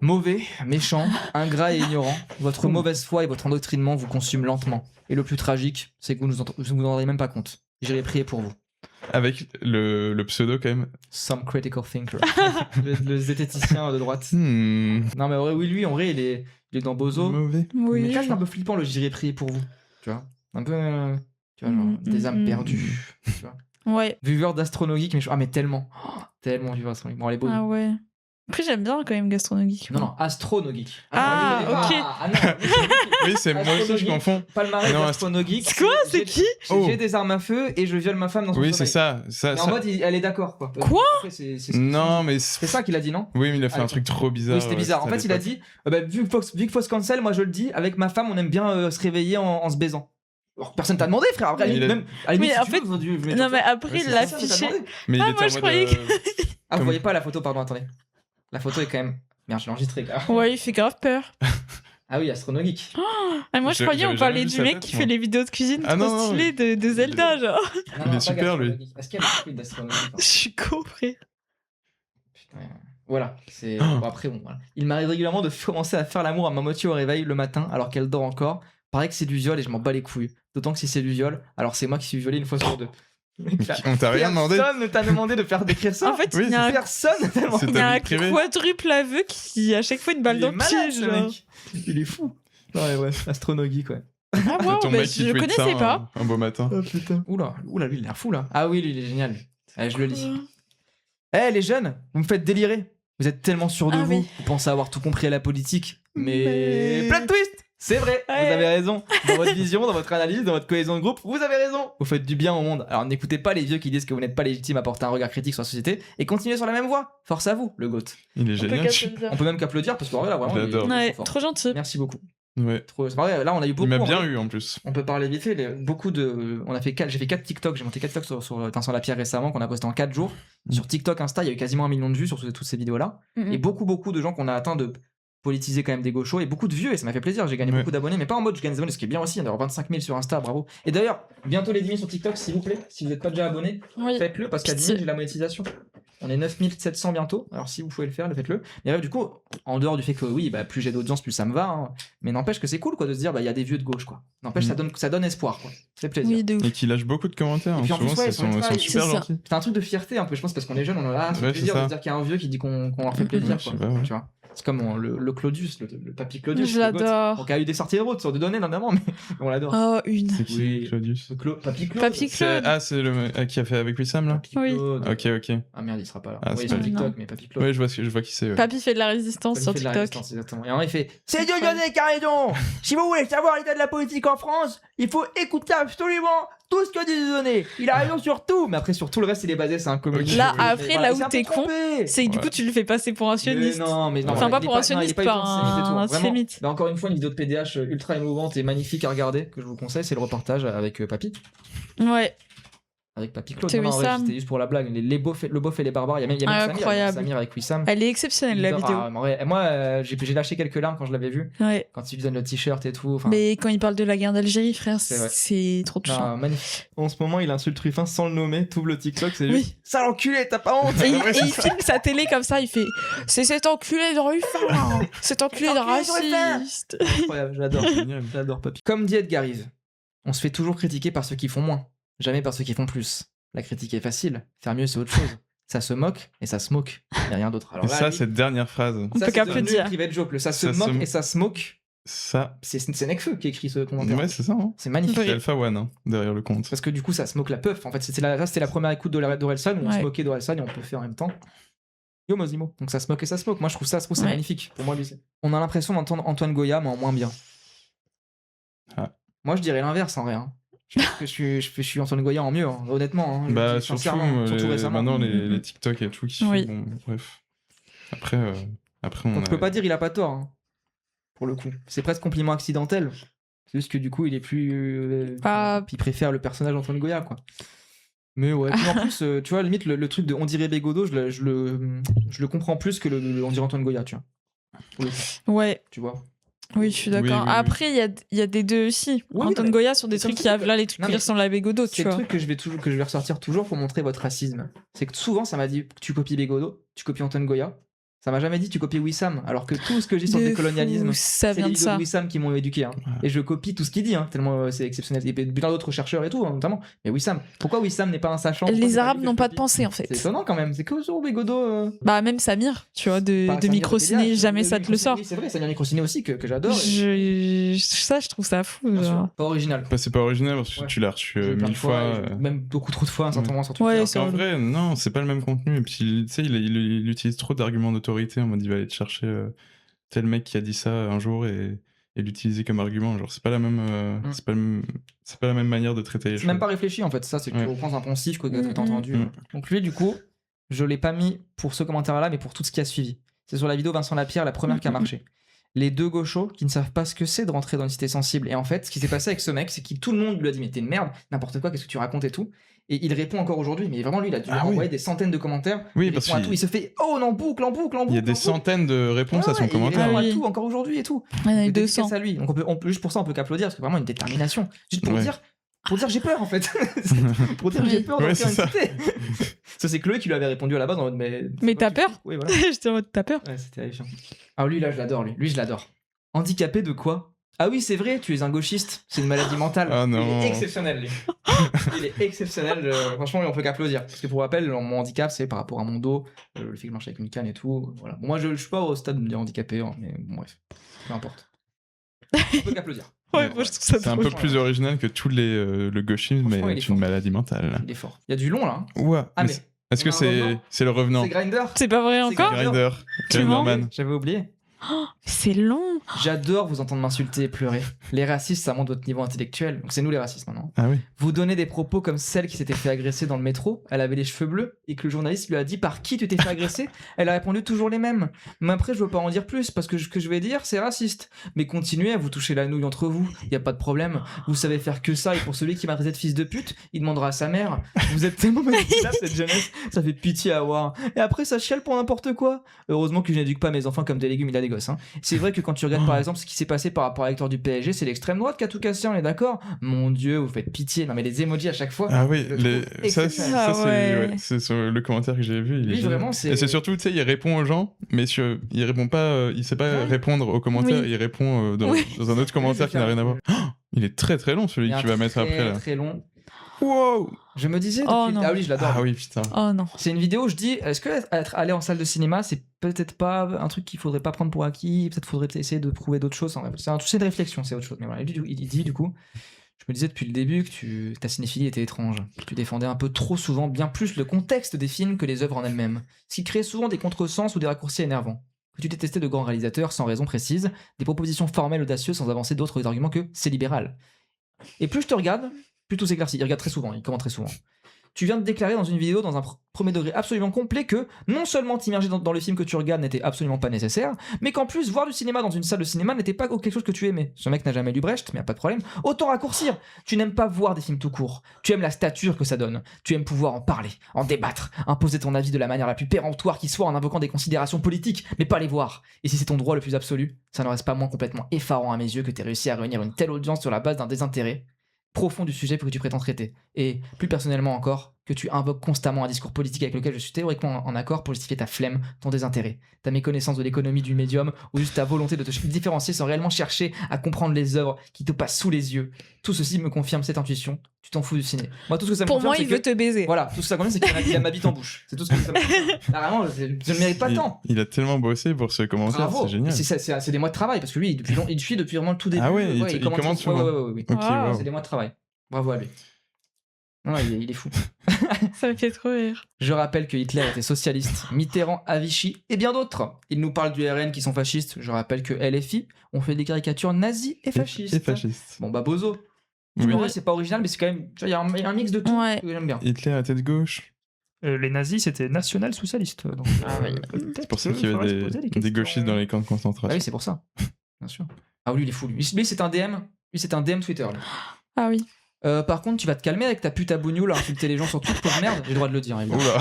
Mauvais, méchant, ingrat et ignorant, votre mauvaise foi et votre endoctrinement vous consument lentement. Et le plus tragique, c'est que vous ne vous en rendez même pas compte. J'irai prier pour vous. Avec le pseudo, quand même. Some critical thinker. le zététicien de droite. Hmm. Non, mais en vrai, oui, lui, en vrai, il est dans Bozo. Mauvais. Mais Oui. quand même un peu flippant, le j'irai prier pour vous. Tu vois un peu. Tu vois, genre, Mm, des âmes mm, perdues. Tu vois. Ouais. Viveur d'astronomique, mais ah, mais tellement. Oh, tellement viveur d'astronomique. Bon, elle est beau. Ah ouais. Après, j'aime bien quand même gastronomique. Non, non, astronomique. Ah, ok. non, Oui, c'est moi aussi, je Astronomique. confonds. palmarès Non, astronomique. C'est quoi? C'est qui? Oh. J'ai des armes à feu et je viole ma femme dans son Oui, c'est sommeil. ça. Mais en mode, elle est d'accord, quoi. Quoi Après, c'est Non, mais... c'est ça qu'il a dit, non? Oui, mais il a fait Ah, un truc trop bizarre. Oui, c'était bizarre. En c'était fait, il a l'époque. dit vu que faut se cancel, moi je le dis, avec ma femme, on aime bien se réveiller en se baisant. Alors, personne t'a demandé, frère. Après, à la Il limite, a- même. À la limite, Mais si en tu fait- veux, je Non, mais après, Ouais, il c'est l'a ça, ça t'a affiché. demandé. Mais il Ah, était moi, en je mode, croyais Ah, vous Comme- voyez pas la photo, pardon, attendez. La photo est quand même. Merde, je l'ai enregistrée, quand même. Ouais, il fait grave peur. Ah oui, astronomique. Ah, moi, je J'avais croyais on jamais parlait vu du sa mec tête, qui moi. fait les vidéos de cuisine Ah, trop non, non, stylées de Zelda, genre. Non, Il est pas super, lui. gastronomique. Est-ce qu'il y a des trucs d'astronomique hein Je suis con, frère. Putain, voilà, c'est. Oh. Bon, après, bon, voilà. Il m'arrive régulièrement de commencer à faire l'amour à ma moitié au réveil le matin alors qu'elle dort encore. Pareil que c'est du viol et je m'en bats les couilles. D'autant que si c'est du viol, alors c'est moi qui suis violé une fois sur deux. On t'a rien demandé. Personne ne t'a demandé de faire d'écrire ça. En fait, Oui, il y a un, Personne ne t'a demandé. C'est il y a ta un vie privée. quadruple aveu qui, à chaque fois, une balle Il dans est le malade, pied, ce genre. mec. Il est fou. Ouais, ouais, astronogie, quoi. Ah, C'est wow, ton bah, mec qui je tweet connaissais ça pas. un beau matin. Oh putain. Oula, lui, il a l'air fou là. Ah oui, lui, il est génial. Allez, je le lis. Les jeunes, vous me faites délirer. Vous êtes tellement sûrs de Ah vous. oui. Vous pensez avoir tout compris à la politique. Mais. Mais- Plot twist. C'est vrai, Ouais. vous avez raison. Dans votre vision, dans votre analyse, dans votre cohésion de groupe, vous avez raison. Vous faites du bien au monde. Alors n'écoutez pas les vieux qui disent que vous n'êtes pas légitime à porter un regard critique sur la société et continuez sur la même voie. Force à vous, le GOAT. Il est On peut génial. On peut même qu'applaudir parce qu'en vrai, là, vraiment, J'adore. il est Ouais, trop fort. trop gentil. Merci beaucoup. Ouais. Trop... C'est vrai, là, on a eu beaucoup. Il m'a en bien vrai. eu en plus. On peut parler vite fait. Beaucoup de. J'ai fait 4 TikTok. J'ai monté 4 TikTok sur Vincent Lapierre récemment qu'on a posté en 4 jours. Sur TikTok, Insta, il y a eu quasiment 1 million de vues sur toutes ces vidéos-là. Mhm. Et beaucoup de gens qu'on a atteint de politiser quand même des gauchos et beaucoup de vieux et ça m'a fait plaisir. J'ai gagné Ouais. beaucoup d'abonnés, mais pas en mode je gagne des abonnés, ce qui est bien aussi. Il y en a 25 000 sur Insta, bravo. Et d'ailleurs, bientôt les 10 000 sur TikTok, s'il vous plaît. Si vous n'êtes pas déjà abonné, Oui. faites-le parce qu'à 10 000, Pitié. j'ai la monétisation. On est 9700 bientôt. Alors si vous pouvez le faire, faites-le. Mais bref, du coup, en dehors du fait que oui, bah, plus j'ai d'audience, plus ça me va. Hein. Mais n'empêche que c'est cool quoi, de se dire, il y a des vieux de gauche. Quoi. N'empêche, ça donne espoir. Quoi. Ça fait plaisir. Oui, de ouf. Et qui lâche beaucoup de commentaires. Et puis en Souvent, plus, ouais, ils sont super c'est ça. gentils. C'est un truc de fierté un peu, je pense, parce qu'on est jeunes, on a Ouais, plaisir c'est ça. de dire qu'il y a un vieux qui dit qu'on leur fait plaisir. Je Quoi. sais pas, ouais. Tu vois. C'est comme le Claudius, le papy Claudius. Je le goth. l'adore. Donc, il y a eu des sorties héros sur des données, notamment, mais on l'adore. Oh, une. C'est qui, Oui. Claudius? Papy Claude. Papy Claude. C'est le qui a fait avec Wissam, là? Papy Oui. Claude. Ok. Ah merde, il sera pas là. Ah, oui, c'est sur pas lui. TikTok, Non. mais Papy Claude. Ouais, je vois qui c'est. Ouais. Papy fait de la résistance Il sur fait de la TikTok. résistance, exactement. Et un, il fait c'est Dieudonné qui a raison. Si vous voulez savoir l'état de la politique en France, il faut écouter absolument tout ce que dit Dieudonné. Il a raison sur tout. Mais après, sur tout le reste, il est basé, c'est un communiste. Là, Oui. après, là où t'es con, c'est du Ouais. coup, tu le fais passer pour un sioniste. Non, mais non. Enfin, pas il est pour un non, il est sioniste, pas du tout par antisémite et tout, un vraiment. antisémite. Mais encore une fois, une vidéo de PDH ultra émouvante et magnifique à regarder que je vous conseille, c'est le reportage avec Papy. Ouais. Avec Papy Claude. C'est Non, en vrai, Wissam. c'était juste pour la blague. Le beauf et les barbares. Il y a même Samir, Incroyable. Samir avec Wissam. Elle est exceptionnelle, la vidéo. Ah, en vrai, moi, j'ai lâché quelques larmes quand je l'avais vu. Ouais. Quand il lui donne le t-shirt et tout. Enfin, Mais quand il parle de la guerre d'Algérie, frère, C'est vrai. c'est trop touchant. non, magnifique. En ce moment, il insulte Ruffin sans le nommer. Tout le TikTok, c'est Oui. juste sale enculé, t'as pas honte. Et il filme sa télé comme ça, il fait c'est cet enculé de Ruffin, cet enculé de raciste. Incroyable, j'adore. Génial. J'adore Papy. Comme dit Edgar Rive, on se fait toujours critiquer par ceux qui font moins, jamais par ceux qui font plus. La critique est facile, faire mieux c'est autre chose. Ça se moque et ça se moque. Il n'y a rien d'autre. Alors Et là, ça, lui, cette dernière phrase. On ça, peut c'est devenu qu'applaudir. une private joke. Le ça se Ça se moque mo- et ça se moque. Ça. C'est Nekfeu qui a écrit ce commentaire. Ouais, c'est ça. Hein. C'est magnifique. Oui. C'est Alpha One, hein, derrière le compte. Parce que du coup, ça se moque la peuf. En fait, c'était la première écoute d'Orelsan où on se Ouais. moquait d'Orelsan et on peut faire en même temps. Yo Mosimo. Donc ça se moque et ça se moque. Moi, je trouve ça c'est Ouais. magnifique. Pour moi, lui, on a l'impression d'entendre Antoine Goya, mais en moins bien. Ah. Moi, je dirais l'inverse en vrai. Hein. Je pense que je suis Antoine Goya en mieux, hein, honnêtement. Hein, je le Bah, dis surtout, sincèrement, surtout récemment. maintenant, Mhm. les TikTok et tout qui Oui. font. Bon, bref. Après, on Donc, a. je peux pas dire il a pas tort. Hein, pour le coup. C'est presque compliment accidentel. C'est juste que du coup, il est plus. Il préfère le personnage d'Antoine Goya, quoi. Mais ouais, puis en plus, tu vois, limite, le truc de on dirait Bégodeau, je le comprends plus que le on dirait Antoine Goya, tu vois. Pour le coup, Ouais, tu vois. oui, je suis d'accord. Oui, oui, oui. Après, il y a des deux aussi. Oui, Antoine mais- Goya sur des c'est comme trucs ça qui que- là, les trucs Non, qui mais ressemblent à Bégodeau, C'est tu le vois. truc que je vais ressortir toujours pour montrer votre racisme. C'est que souvent, ça m'a dit tu copies Bégodeau, tu copies Antoine Goya. Ça m'a jamais dit tu copies Wissam. Alors que tout ce que je dis sur le De décolonialisme, fou, ça c'est vient les de vidéos ça. de Wissam qui m'ont éduqué. Hein. Ouais. Et je copie tout ce qu'il dit, hein, tellement c'est exceptionnel. Et plein d'autres chercheurs et tout, hein, notamment. Mais Wissam, pourquoi Wissam n'est pas un sachant? Pourquoi c'est Les pas Arabes lui que n'ont je pas de copie pensée en C'est fait. étonnant quand même. C'est que sur Bégodeau. Bah même Samir, tu vois, de Samir Microciné, PDH, jamais de ça te le Microciné, sort. Oui, c'est vrai, Samir Microciné aussi que j'adore. Ça, je trouve ça fou. Bien sûr, genre. pas original. Bah, c'est pas original parce que Ouais. tu l'as reçu Plein de 1000 fois. Même beaucoup trop de fois, un certain Ouais. moment sur Twitter. Ouais, Alors c'est qu'en vrai. vrai, non, c'est pas le même contenu. Et puis, tu sais, il utilise trop d'arguments d'autorité en mode il va aller te chercher tel mec qui a dit ça un jour et l'utiliser comme argument. Genre, c'est pas la même, c'est pas la même manière de traiter les C'est choses. même pas réfléchi en fait, ça c'est que tu Ouais. reprends un poncif que t'as Mhm. entendu. Mhm. Donc lui du coup, je l'ai pas mis pour ce commentaire là mais pour tout ce qui a suivi. C'est sur la vidéo Vincent Lapierre, la première qui a Mhm. marché. Les deux gauchos qui ne savent pas ce que c'est de rentrer dans une cité sensible. Et en fait, ce qui s'est passé avec ce mec, c'est que tout le monde lui a dit mais t'es une merde, n'importe quoi, qu'est-ce que tu racontes et tout. Et il répond encore aujourd'hui, mais vraiment lui il a dû Ah oui. envoyer des centaines de commentaires. Oui, il parce répond à qu'il- tout, il se fait oh en boucle, en boucle, en boucle. Il y a des en boucle. centaines de réponses à Ouais, son ouais, il commentaire. répond Ah à oui. tout encore aujourd'hui et tout. Il y en a De eu dédicace 200. à lui. Donc juste pour ça on peut qu'applaudir parce que vraiment une détermination. Juste pour Ouais. dire j'ai peur en fait. pour dire j'ai peur Ouais, d'entrer c'est dans une ça. cité. Ça c'est Chloé qui lui avait répondu à la base en mode mais t'as peur Oui voilà. J'étais en mode, t'as peur? Ouais, c'était terrifiant. Alors lui là je l'adore lui je l'adore. Handicapé de quoi? Ah oui c'est vrai tu es un gauchiste, c'est une maladie mentale. Ah non. Il est exceptionnel lui. Il est exceptionnel, franchement on peut qu'applaudir. Parce que pour rappel mon handicap c'est par rapport à mon dos, le fait que je marche avec une canne et tout. Voilà. Bon, moi je suis pas au stade de me dire handicapé hein, mais bon bref, peu importe. On peut qu'applaudir. Ouais, moi je trouve ça C'est un trop peu chouette. plus original que tous le gauchisme, Franchement, il mais est c'est une fort. maladie mentale. Il est fort. Il y a du long là. Hein. Ouais. Ah, mais Est-ce on que a un revenant c'est le revenant C'est Grindr. C'est pas vrai C'est encore? grave. Grinder. Tu mens Grinderman. J'avais oublié. C'est long. J'adore vous entendre m'insulter et pleurer. Les racistes, ça monte votre niveau intellectuel. Donc c'est nous les racistes maintenant. Ah oui. Vous donnez des propos comme celle qui s'était fait agresser dans le métro. Elle avait les cheveux bleus et que le journaliste lui a dit par qui tu t'es fait agresser. Elle a répondu toujours les mêmes. Mais après, je veux pas en dire plus parce que ce que je vais dire, c'est raciste. Mais continuez à vous toucher la nouille entre vous. Y a pas de problème. Vous savez faire que ça. Et pour celui qui m'a traité de fils de pute, il demandera à sa mère. Vous êtes tellement manipulable cette jeunesse. Ça fait pitié à voir. Et après, ça chiale pour n'importe quoi. Heureusement que je n'éduque pas mes enfants comme des légumes. Il a des gosses. Hein. C'est vrai que quand tu regardes par exemple ce qui s'est passé par rapport à l'acteur du PSG, c'est l'extrême droite qui a tout cassé, on est d'accord? Mon Dieu, vous faites pitié. Non mais les emojis à chaque fois. Ah oui, je trouve exceptionnel. c'est sur le commentaire que j'ai vu. Il est Oui, génial. vraiment, c'est. Et c'est surtout, tu sais, il répond aux gens, mais il répond pas, il sait pas Ouais. répondre aux commentaires, Oui. il répond dans un autre commentaire qui n'a rien à voir. Oh, il est très très long celui Il y a que un tu vas mettre après là. Très long. Wow. Je me disais. Oh, depuis- non. Ah oui, je l'adore. Ah oui, putain. Oh non. C'est une vidéo où je dis, est-ce que aller en salle de cinéma, c'est peut-être pas un truc qu'il faudrait pas prendre pour acquis, peut-être faudrait essayer de prouver d'autres choses. Enfin, c'est une réflexion, c'est autre chose. Mais voilà, il dit du coup, je me disais depuis le début que ta cinéphilie était étrange. Que tu défendais un peu trop souvent bien plus le contexte des films que les œuvres en elles-mêmes, ce qui crée souvent des contresens ou des raccourcis énervants. Que tu détestais de grands réalisateurs sans raison précise, des propositions formelles audacieuses sans avancer d'autres arguments que c'est libéral. Et plus je te regarde, plus tout s'éclaircit. Il regarde très souvent, il commente très souvent. Tu viens de déclarer dans une vidéo, dans un premier degré absolument complet, que non seulement t'immerger dans le film que tu regardes n'était absolument pas nécessaire, mais qu'en plus, voir du cinéma dans une salle de cinéma n'était pas quelque chose que tu aimais. Ce mec n'a jamais lu Brecht, mais y a pas de problème. Autant raccourcir. Tu n'aimes pas voir des films tout court. Tu aimes la stature que ça donne. Tu aimes pouvoir en parler, en débattre, imposer ton avis de la manière la plus péremptoire qui soit en invoquant des considérations politiques, mais pas les voir. Et si c'est ton droit le plus absolu, ça ne reste pas moins complètement effarant à mes yeux que t'aies réussi à réunir une telle audience sur la base d'un désintérêt profond du sujet que tu prétends traiter. Et plus personnellement encore, que tu invoques constamment un discours politique avec lequel je suis théoriquement en accord pour justifier ta flemme, ton désintérêt, ta méconnaissance de l'économie du médium, ou juste ta volonté de te différencier sans réellement chercher à comprendre les œuvres qui te passent sous les yeux. Tout ceci me confirme cette intuition. Tu t'en fous du ciné. Moi, tout ce que ça me Pour confirme, moi, c'est il que... veut te baiser. Voilà, tout ce que ça confirme, c'est qu'il a ma bite en bouche. C'est tout ce que ça me confirme. Ah, vraiment, je ne mérite pas tant. Il a tellement bossé pour ce commentaire, Bravo. c'est génial. C'est des mois de travail, parce que lui, il suit depuis vraiment le tout début. Ah ouais, il commente souvent. Oui. Ok, Ah, wow. C'est des mois de travail. Bravo à lui. Non, il est fou. Ça me fait trop rire. Je rappelle que Hitler était socialiste, Mitterrand à Vichy et bien d'autres. Il nous parle du RN qui sont fascistes. Je rappelle que LFI ont fait des caricatures nazies et fascistes. Et fasciste. Bon bah bozo. Oui. En vrai, c'est pas original, mais c'est quand même. Tu vois, il y a un mix de tout Ouais. que j'aime bien. Hitler à tête gauche. Les nazis, c'était national-socialiste. Donc, C'est pour ça qu'il y avait des gauchistes dans les camps de Ah concentration. oui, c'est pour ça. Bien sûr. Ah oui, lui, il est fou. Lui, c'est un DM. Lui, c'est un DM Twitter. Lui. Ah oui. Par contre, tu vas te calmer avec ta pute à bougnoule à insulter les gens sur Twitter. Merde, j'ai le droit de le dire, évidemment. Oula.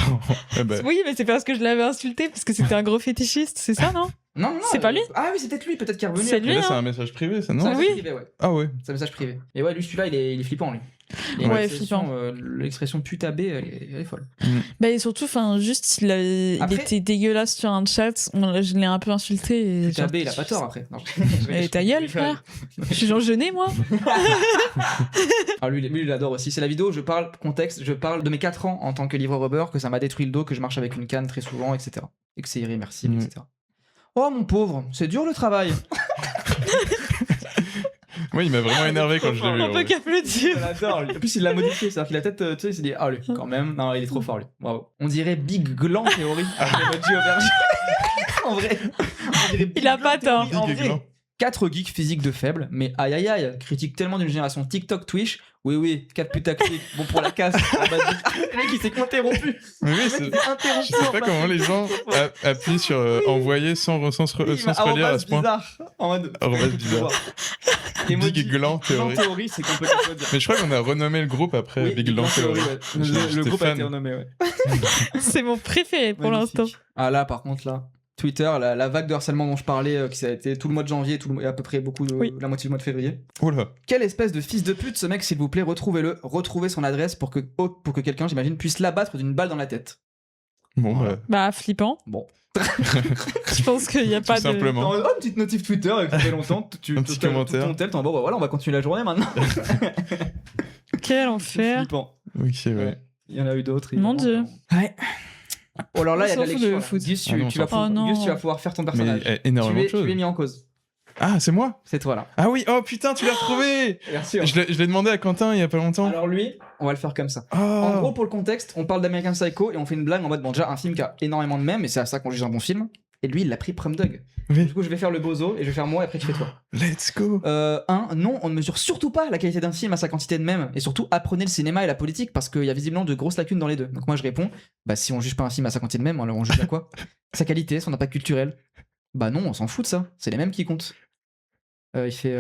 Eh ben, Oui, mais c'est parce que je l'avais insulté, parce que c'était un gros fétichiste, c'est ça, non? Non, C'est pas lui. Ah oui, c'est peut-être lui, peut-être qu'il est revenu. C'est après. lui, mais là, c'est hein. un message privé, ça, C'est un non message Oui. privé, ouais. Ah ouais. C'est un message privé. Et ouais, lui, celui-là, il est flippant, lui. Et Ouais, l'expression, flippant. l'expression puta B, elle est folle. Bah, et surtout, enfin, juste, il Après- était dégueulasse sur un chat, je l'ai un peu insulté. Et Puta genre, B, il a pas tort après. Non, Et ta gueule, frère. Je suis genre gêné, moi. Ah, lui, il adore aussi. C'est la vidéo où je parle, contexte, je parle de mes 4 ans en tant que livreur Uber, que ça m'a détruit le dos, que je marche avec une canne très souvent, etc. Et que c'est irréversible, Mm. etc. Oh mon pauvre, c'est dur le travail. Moi, il m'a vraiment énervé quand je l'ai vu. On peut ouais. qu'applaudir. Je l'adore, lui. En plus, il l'a modifié, c'est-à-dire qu'il a peut-être, tu sais, il s'est dit, ah lui, quand même, non, il est trop fort, lui. Bravo. On dirait Big Gland théorie avec l'emoji aubergine. En vrai. On dirait Big Il a pas Gland tort. théorie. En Big Gland. vrai. 4 geeks physiques de faibles, mais aïe aïe aïe, critique tellement d'une génération TikTok, Twitch. Oui, 4 putaclics, bon pour la casse. Le mec, il s'est interrompu. Mais oui, Le mec, c'est- il s'est interrompu. je sais pas comment les gens appuient sur envoyer sans se relire à ce point. Bizarre. En mode. Arrobas bizarre. Big Gland théorie. théorie, c'est complètement dire. Mais je crois qu'on a renommé le groupe après Oui, Big Gland Theory. ouais. J'étais Le groupe a fan. été renommé, ouais. C'est mon préféré pour Magnifique. l'instant. Ah là, par contre, là, Twitter, la vague de harcèlement dont je parlais, qui a été tout le mois de janvier et à peu près Oui. la moitié du mois de février. Oh là. Quelle espèce de fils de pute, ce mec, s'il vous plaît, retrouvez-le, retrouvez son adresse pour que quelqu'un, j'imagine, puisse l'abattre d'une balle dans la tête. Bon, Voilà. bah, Bah, flippant. Bon. Je pense qu'il n'y a pas de. simplement. Oh, une petite notif Twitter, ça fait longtemps, Un petit commentaire. Ton tel, bon, bah, voilà, on va continuer la journée maintenant. Quel enfer. Flippant. Ok, ouais. Ouais. Il y en a eu d'autres. Mon évidemment. Ouais. Oh, alors là, il y a de la On s'en fout de lecture. là. foot. Gus, Ah non, tu vas on s'en pouvoir- fout. Oh Gus, non. tu vas pouvoir faire ton Mais personnage. énormément de Tu es choses. mis en cause. Ah, c'est moi. C'est toi là. Ah oui, oh putain, tu l'as retrouvé. Bien sûr. Je l'ai demandé à Quentin il y a pas longtemps. Alors lui, on va le faire comme ça. Oh. En gros, pour le contexte, on parle d'American Psycho et on fait une blague en mode, bon, déjà, un film qui a énormément de mèmes, et c'est à ça qu'on juge un bon film. Et lui, il l'a pris Prom Dog. Oui. Du coup, je vais faire le bozo et je vais faire moi et après tu fais toi. Let's go. Non, on ne mesure surtout pas la qualité d'un film à sa quantité de mèmes. Et surtout, apprenez le cinéma et la politique parce qu'il y a visiblement de grosses lacunes dans les deux. Donc moi, je réponds, bah si on juge pas un film à sa quantité de mèmes, alors on juge à quoi? Sa qualité, son impact culturel. Bah non, on s'en fout de ça. C'est les mêmes qui comptent. Il fait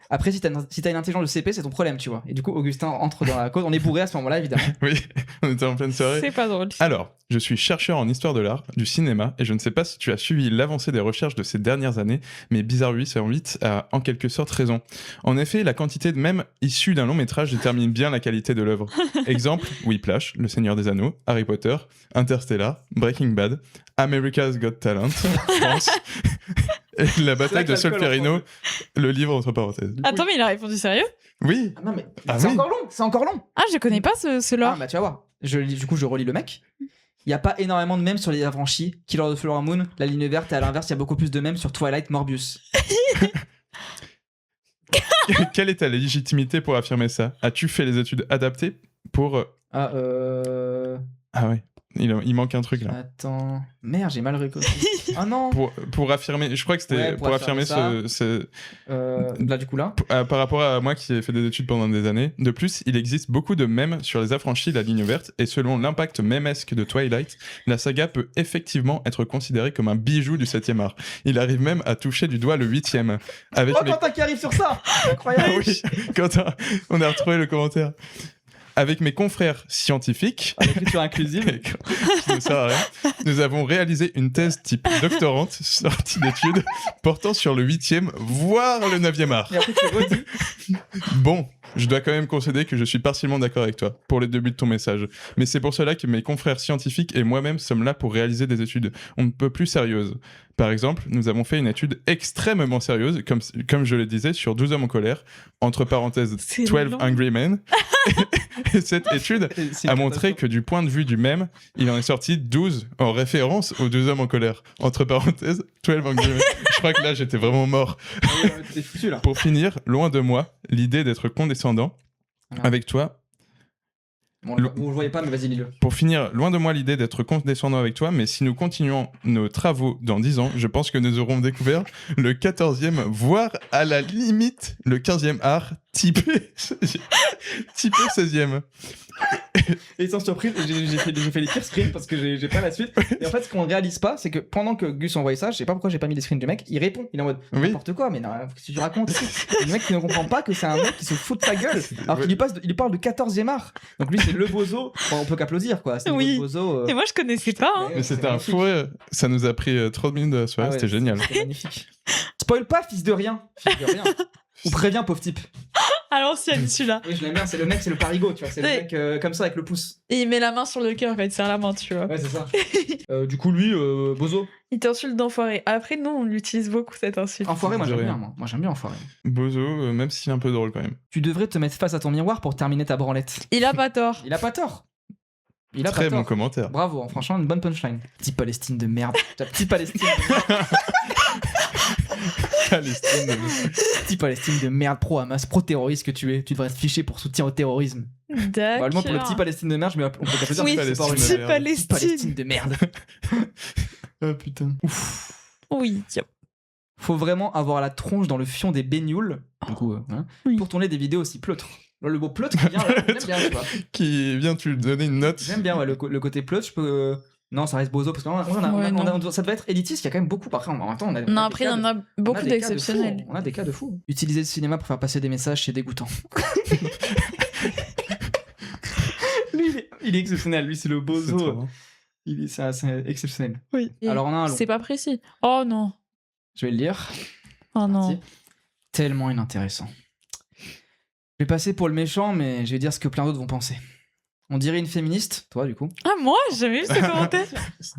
après si t'as une intelligence de CP c'est ton problème tu vois et du coup Augustin entre dans la cause, on est bourré à ce moment-là évidemment. Oui, on était en pleine soirée. C'est pas drôle. Alors, je suis chercheur en histoire de l'art, du cinéma, et je ne sais pas si tu as suivi l'avancée des recherches de ces dernières années, mais Bizarre 808 a en quelque sorte raison. En effet, la quantité de mèmes issus d'un long métrage détermine bien la qualité de l'œuvre. Exemple, Whiplash, Le Seigneur des Anneaux, Harry Potter, Interstellar, Breaking Bad, America's Got Talent, France, et La bataille de Solferino, le livre entre parenthèses. Attends, mais il a répondu sérieux? Oui. Ah non mais Ah c'est oui. encore long. Ah, je connais pas ce lore. Ah bah tu vas voir. Du coup je relis le mec. Il y a pas énormément de mèmes sur les affranchis. Killer of the Flower Moon, la ligne verte et à l'inverse il y a beaucoup plus de mèmes sur Twilight, Morbius. Quelle est ta légitimité pour affirmer ça? As-tu fait les études adaptées pour... Ah Ah ouais, il manque un truc là. Attends. Merde, j'ai mal récolté. Ah non. Pour affirmer, je crois que c'était Ouais, pour affirmer ça. ce... Là du coup là. Par rapport à moi qui ai fait des études pendant des années. De plus, il existe beaucoup de mèmes sur les affranchis de la ligne verte, et selon l'impact mémesque de Twilight, la saga peut effectivement être considérée comme un bijou du 7e art. Il arrive même à toucher du doigt le 8e. Avec Oh Quentin qui arrive sur ça. C'est incroyable. Ah oui, Quentin, on a retrouvé le commentaire. Avec mes confrères scientifiques, Avec l'écriture inclusive. qui ne sert à rien, nous avons réalisé une thèse type doctorante sortie d'études portant sur le 8e, voire le 9e art. Et après tu redis. Bon, je dois quand même concéder que je suis partiellement d'accord avec toi pour les débuts de ton message. Mais c'est pour cela que mes confrères scientifiques et moi-même sommes là pour réaliser des études on ne peut plus sérieuses. Par exemple, nous avons fait une étude extrêmement sérieuse, comme je le disais, sur 12 hommes en colère, entre parenthèses C'est 12 long. Angry Men. Et cette étude a montré que du point de vue du mème, il en est sorti 12 en référence aux 12 hommes en colère. Entre parenthèses, 12 Angry Men. Je crois que là, j'étais vraiment mort. T'es foutu là. Pour finir, loin de moi, l'idée d'être condescendant avec toi. Bon, on le voyait pas mais vas-y lis-le. Pour finir, loin de moi l'idée d'être condescendant avec toi, mais si nous continuons nos travaux dans 10 ans, je pense que nous aurons découvert le 14e, voire à la limite le 15e art, typé 16e. Et sans surprise, j'ai fait les pires screens parce que j'ai pas la suite. Et en fait, ce qu'on réalise pas, c'est que pendant que Gus envoie ça, je sais pas pourquoi j'ai pas mis les screens du mec, il répond. Il est en mode Oui. n'importe quoi, mais non, qu'est-ce que tu racontes. Et le mec qui ne comprend pas que c'est un mec qui se fout de sa gueule. Alors qu'il il lui parle de 14e art. Donc lui, c'est le bozo. Enfin, on peut qu'applaudir quoi. C'est Oui. le bozo. Et moi, je connaissais pas. Hein. Mais c'était un fou rire. Ça nous a pris 30 minutes de la soirée, c'était génial. C'était magnifique. Spoil pas, fils de rien. Fils de rien. Ou préviens, pauvre type. À l'ancienne, celui-là. Oui, je l'aime bien, c'est le mec, c'est le parigo, tu vois. C'est le Oui. mec comme ça avec le pouce. Et il met la main sur le cœur quand il te serre la main, tu vois. Ouais, c'est ça. Du coup, lui, bozo. Il t'insulte d'enfoiré. Après, nous, on l'utilise beaucoup, cette insulte. Enfoiré, moi De j'aime rien. bien. Moi j'aime bien enfoiré. Bozo, même s'il est un peu drôle quand même. Tu devrais te mettre face à ton miroir pour terminer ta branlette. Il a pas tort. Il a pas tort. Il a Très pas bon tort. commentaire. Bravo, hein, franchement, une bonne punchline. Petit Palestine de merde. Petit Palestine. Palestine. Petit Palestine de merde, pro Hamas, pro terroriste que tu es. Tu devrais te ficher pour soutien au terrorisme. D'accord. Bah, moi pour le petit Palestine de merde, on peut t'applaudir. Oui, mais c'est pas Palestine original. de petit merde. Petit Palestine Palestine. de merde. Ah putain. Oui. Faut vraiment avoir la tronche dans le fion des baignoules, du coup, Oui. pour tourner des vidéos aussi pleutres. Le mot pleutre qui vient, là, j'aime bien, tu vois. Qui vient tu lui donner une note. J'aime bien ouais, le côté pleutre, je peux. Non, ça reste bozo parce que ça devait être élitiste, il y a quand même beaucoup. Après, en même temps, on a. Non, après, il y en a beaucoup d'exceptionnels. On a des cas de fous. Utiliser le cinéma pour faire passer des messages, c'est dégoûtant. Lui, il est exceptionnel. Lui, c'est le C'est trop bozo. bon. C'est exceptionnel. Oui. Alors, on a un long. C'est pas précis. Oh non. Je vais le lire. Oh non. Parti. Tellement inintéressant. Je vais passer pour le méchant, mais je vais dire ce que plein d'autres vont penser. On dirait une féministe, toi, du coup. Ah, moi, j'ai jamais vu ce commentaire.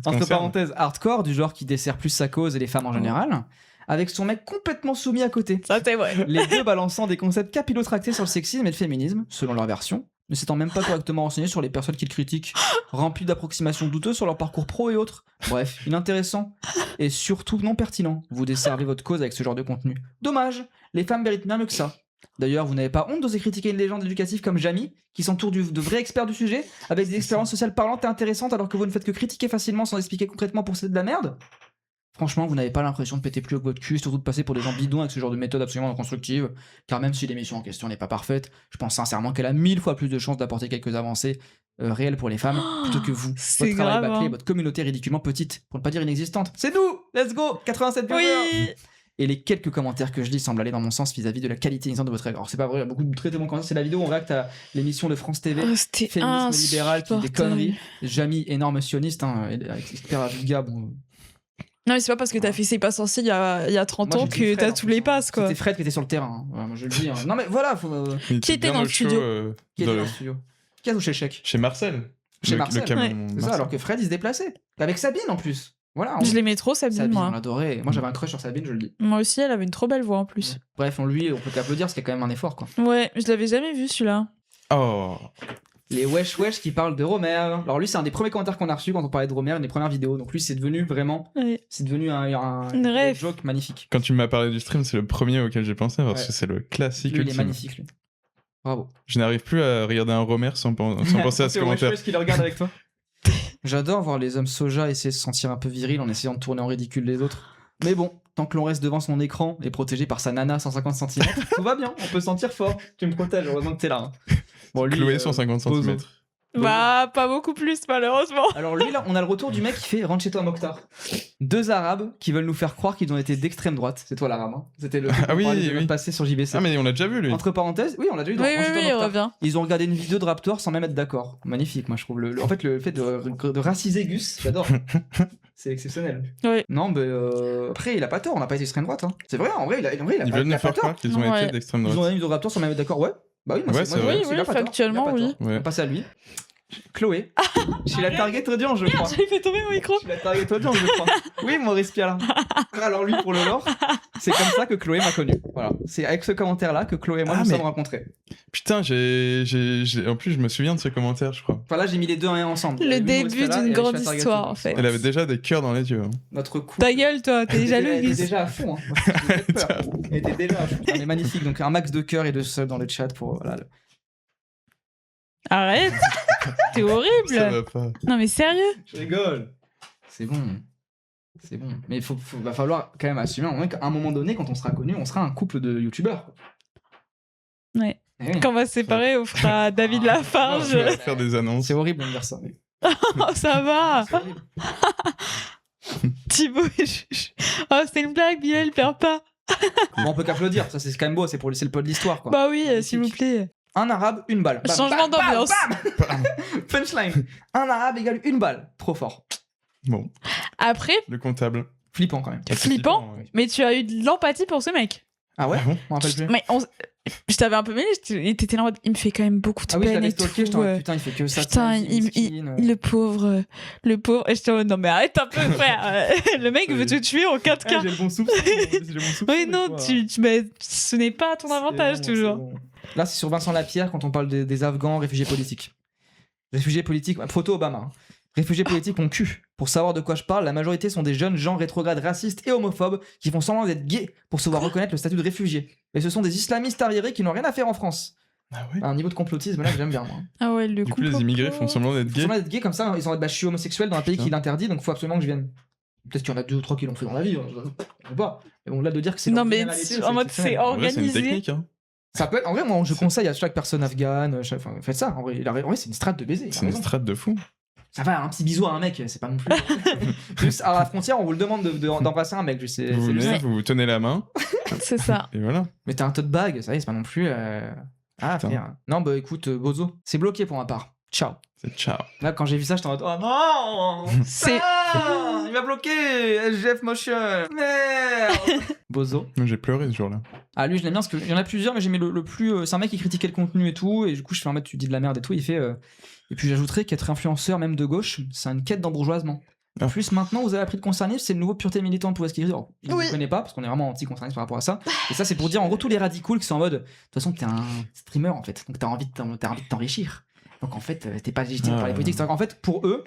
Entre concerne. parenthèses, hardcore, du genre qui dessert plus sa cause et les femmes en général, avec son mec complètement soumis à côté. Ça, c'est vrai. Les deux balançant des concepts capillotractés sur le sexisme et le féminisme, selon leur version, ne s'étant même pas correctement renseignés sur les personnes qu'ils critiquent, remplis d'approximations douteuses sur leur parcours pro et autres. Bref, inintéressant et surtout non pertinent. Vous desservez votre cause avec ce genre de contenu. Dommage, les femmes méritent bien mieux que ça. D'ailleurs, vous n'avez pas honte d'oser critiquer une légende éducative comme Jamie, qui s'entoure de vrais experts du sujet, avec des expériences sociales parlantes et intéressantes, alors que vous ne faites que critiquer facilement sans expliquer concrètement pour c'est de la merde? Franchement, vous n'avez pas l'impression de péter plus haut que votre cul, surtout de passer pour des gens bidons avec ce genre de méthode absolument non constructive, car même si l'émission en question n'est pas parfaite, je pense sincèrement qu'elle a 1000 fois plus de chances d'apporter quelques avancées réelles pour les femmes, plutôt que vous. c'est Votre travail grave, bâclé, hein. votre communauté ridiculement petite, pour ne pas dire inexistante. C'est nous! Let's go! 87 viewers! Oui. Et les quelques commentaires que je lis semblent aller dans mon sens vis-à-vis de la qualité initiale de votre règle. Alors c'est pas vrai, il y a beaucoup de très bons commentaires. C'est la vidéo, on voit que t'as l'émission de France TV, C'était féminisme libéral, qui dit des insupportable. conneries. Jamy, énorme sioniste, expert à Vulga, bon. Non, mais c'est pas parce que t'as fait C'est pas censé il y a 30 Moi, ans j'ai dit que Fred, t'as en tous plus, les hein. passes, quoi. C'était Fred qui était sur le terrain. Hein. Ouais, moi je le dis. Hein. Non mais voilà, faut. Il Qui était bien dans le au show, studio Qui était dans dans le- le studio Qui a touché le chèque Chez Marcel. Chez Marcel, camion ouais. C'est ça, Marcel. alors que Fred il se déplaçait. Avec Sabine en plus. Voilà. Je l'aimais trop, Sabine, Sabine, on moi. l'adorait. Moi j'avais un crush sur Sabine, je le dis. Moi aussi, elle avait une trop belle voix en plus. Bref, on peut qu'applaudir, c'était quand même un effort quoi. Ouais, je l'avais jamais vu celui-là. Oh. Les wesh wesh qui parlent de Romer. Alors lui c'est un des premiers commentaires qu'on a reçus quand on parlait de Romer, une des premières vidéos. Donc lui c'est devenu vraiment, Ouais. c'est devenu un Une rêve. joke magnifique. Quand tu m'as parlé du stream, c'est le premier auquel j'ai pensé parce Ouais. que c'est le classique Lui il est ultime. magnifique lui. Bravo. Je n'arrive plus à regarder un Romer sans penser à ce C'est commentaire. wesh wesh qui le regarde avec toi. J'adore voir les hommes soja essayer de se sentir un peu viril en essayant de tourner en ridicule les autres. Mais bon, tant que l'on reste devant son écran et protégé par sa nana 150 cm, tout va bien, on peut se sentir fort. Tu me protèges, heureusement que t'es là. Hein. Bon, lui, Chloé 150 Bozo. cm. Bah, pas beaucoup plus, malheureusement. Alors lui, là, on a le retour du mec qui fait rentre chez toi Mokhtar. Deux Arabes qui veulent nous faire croire qu'ils ont été d'extrême droite. C'est toi l'arabe, hein. C'était le Ah oui, oui. passé sur JBC. Ah mais on l'a déjà vu lui. Entre parenthèses, oui, on l'a déjà eu dans Oui, Rentre oui, chez toi oui, il Mokhtar. revient. Ils ont regardé une vidéo de Raptor sans même être d'accord. Magnifique, moi je trouve. En fait, le fait de raciser Gus, j'adore. C'est exceptionnel. Oui. Non, mais après, il a pas tort, on n'a pas été extrême droite. Hein. C'est vrai, en vrai, il a Ils pas, veulent il nous a pas faire tort. croire qu'ils ont Ouais. été d'extrême Ils ont droite. une vidéo de Raptor sans même être d'accord, ouais. Bah oui, moi, Ouais, c'est c'est moi, vrai. il a Oui, pas tort. factuellement, Il a pas oui. tort. Ouais. On passe à lui. Chloé. Chez la Target Audience, je crois. J'ai fait tomber mon micro. Chez la Target Audience, je crois. Oui, Maurice Pialin. Alors lui, pour le lore, c'est comme ça que Chloé m'a connu. Voilà. C'est avec ce commentaire-là que Chloé et moi Ah, nous mais- sommes rencontrés. Putain, en plus je me souviens de ce commentaire, je crois. Enfin là, j'ai mis les deux en un ensemble. Le Lui, Maurice début Pialin, et d'une chez grande la Target histoire, Audience. en fait. Elle avait déjà des cœurs dans les yeux. Hein. Notre couple. Ta gueule, toi, t'es jaloux, Elle était Gus. déjà à fond. Hein. J'ai fait peur. Elle était déjà à fond. Elle est magnifique. Donc un max de cœur et de sub dans le chat pour. Voilà, Arrête. T'es Ça horrible. va pas. Non, mais sérieux. Je rigole. C'est bon. C'est bon. Mais il va falloir quand même assumer à un moment donné, quand on sera connu, on sera un couple de youtubeurs. Ouais. Eh oui. Quand on va se séparer, on fera David Lafarge. Je vais faire des annonces. C'est horrible de dire ça. Mais... Oh, ça va. C'est horrible. Thibaut Oh, c'est une blague, Bilal, pleure pas. Bon, on peut qu'applaudir. Ça, c'est quand même beau. C'est le pot de l'histoire. Quoi. Bah oui, Magnifique. s'il vous plaît. Un arabe, une balle. Bam, Changement bam, bam, d'ambiance. bam. Punchline. Un arabe égale une balle. Trop fort. Bon, Après, le comptable. Flippant quand même. Ah, c'est Flippant. ouais. mais tu as eu de l'empathie pour ce mec. Ah ouais Ah bon On rappelle plus. Mais je t'avais un peu mêlé, t'étais là en mode, il me fait quand même beaucoup de Ah oui, je peine l'avais et stalké. J'étais tout. en mode, putain, il fait que ça. Putain, de sa vie, miskin. le pauvre. Et j'étais en mode, non mais arrête un peu, frère. Le mec veut te tuer en 4 Ah, cas. j'ai le bon soupçon. J'ai le bon soupçon Oui, des non, fois. mais ce n'est pas à ton avantage C'est bon, toujours. c'est bon. Là, c'est sur Vincent Lapierre quand on parle des Afghans réfugiés politiques. Réfugiés politiques, photo Obama. Hein. Réfugiés politiques, mon cul. Pour savoir de quoi je parle, la majorité sont des jeunes gens rétrogrades racistes et homophobes qui font semblant d'être gays pour se voir reconnaître le statut de réfugié. Et ce sont des islamistes arriérés qui n'ont rien à faire en France. Ah ouais. Un niveau de complotisme là que j'aime bien. Moi. Ah ouais, le Du coup, les immigrés font semblant d'être Ils gays. sont là d'être gays comme ça, ils sont en mode, bah, je suis homosexuel dans un pays Putain. qui l'interdit, donc il faut absolument que je vienne. Peut-être qu'il y en a 2 ou 3 qui l'ont fait dans la vie, je sais pas. Mais bon, là de dire que c'est Non, leur mais criminalité, en mode, c'est exceptionnel. En vrai, c'est une organisé. technique. Hein. Ça peut être, en vrai, moi je conseille à chaque personne afghane, enfin, faites ça, en vrai, en vrai, c'est une strate de baiser. il a C'est une raison. strate de fou. Ça va, un petit bisou à un mec, c'est pas non plus. Juste à la frontière, on vous le demande d'embrasser un mec, c'est Vous juste ça. venez, vous vous tenez la main, C'est ça. et voilà. Mais t'as un tote bag, ça y est, c'est pas non plus. Ah, Putain. frère. Non, bah écoute, Bozo, c'est bloqué pour ma part. Ciao. C'est ciao. Là, quand j'ai vu ça, j'étais en mode, oh non C'est- Ah, il m'a bloqué SGF Motion Merde Bozo. Moi, j'ai pleuré ce jour-là. Ah, lui, je l'aime bien parce qu'il y en a plusieurs, mais j'aimais le plus. C'est un mec qui critiquait le contenu et tout, et du coup, je fais en mode, tu dis de la merde et tout. Il fait. Et puis, j'ajouterais qu'être influenceur, même de gauche, c'est une quête d'embourgeoisement. En Ah. plus, maintenant, vous avez appris de concernisme, c'est le nouveau pureté militante pour esquiver. Alors, je ne Oui. connais pas, parce qu'on est vraiment anti-concernisme par rapport à ça. Et ça, c'est pour dire, en gros, tous les radicaux qui sont en mode, de toute façon, t'es un streamer, en fait. Donc, t'as envie de t'enrichir. Donc, en fait, t'es pas légitime pour parler politique. C'est-à-dire qu'en fait, pour eux,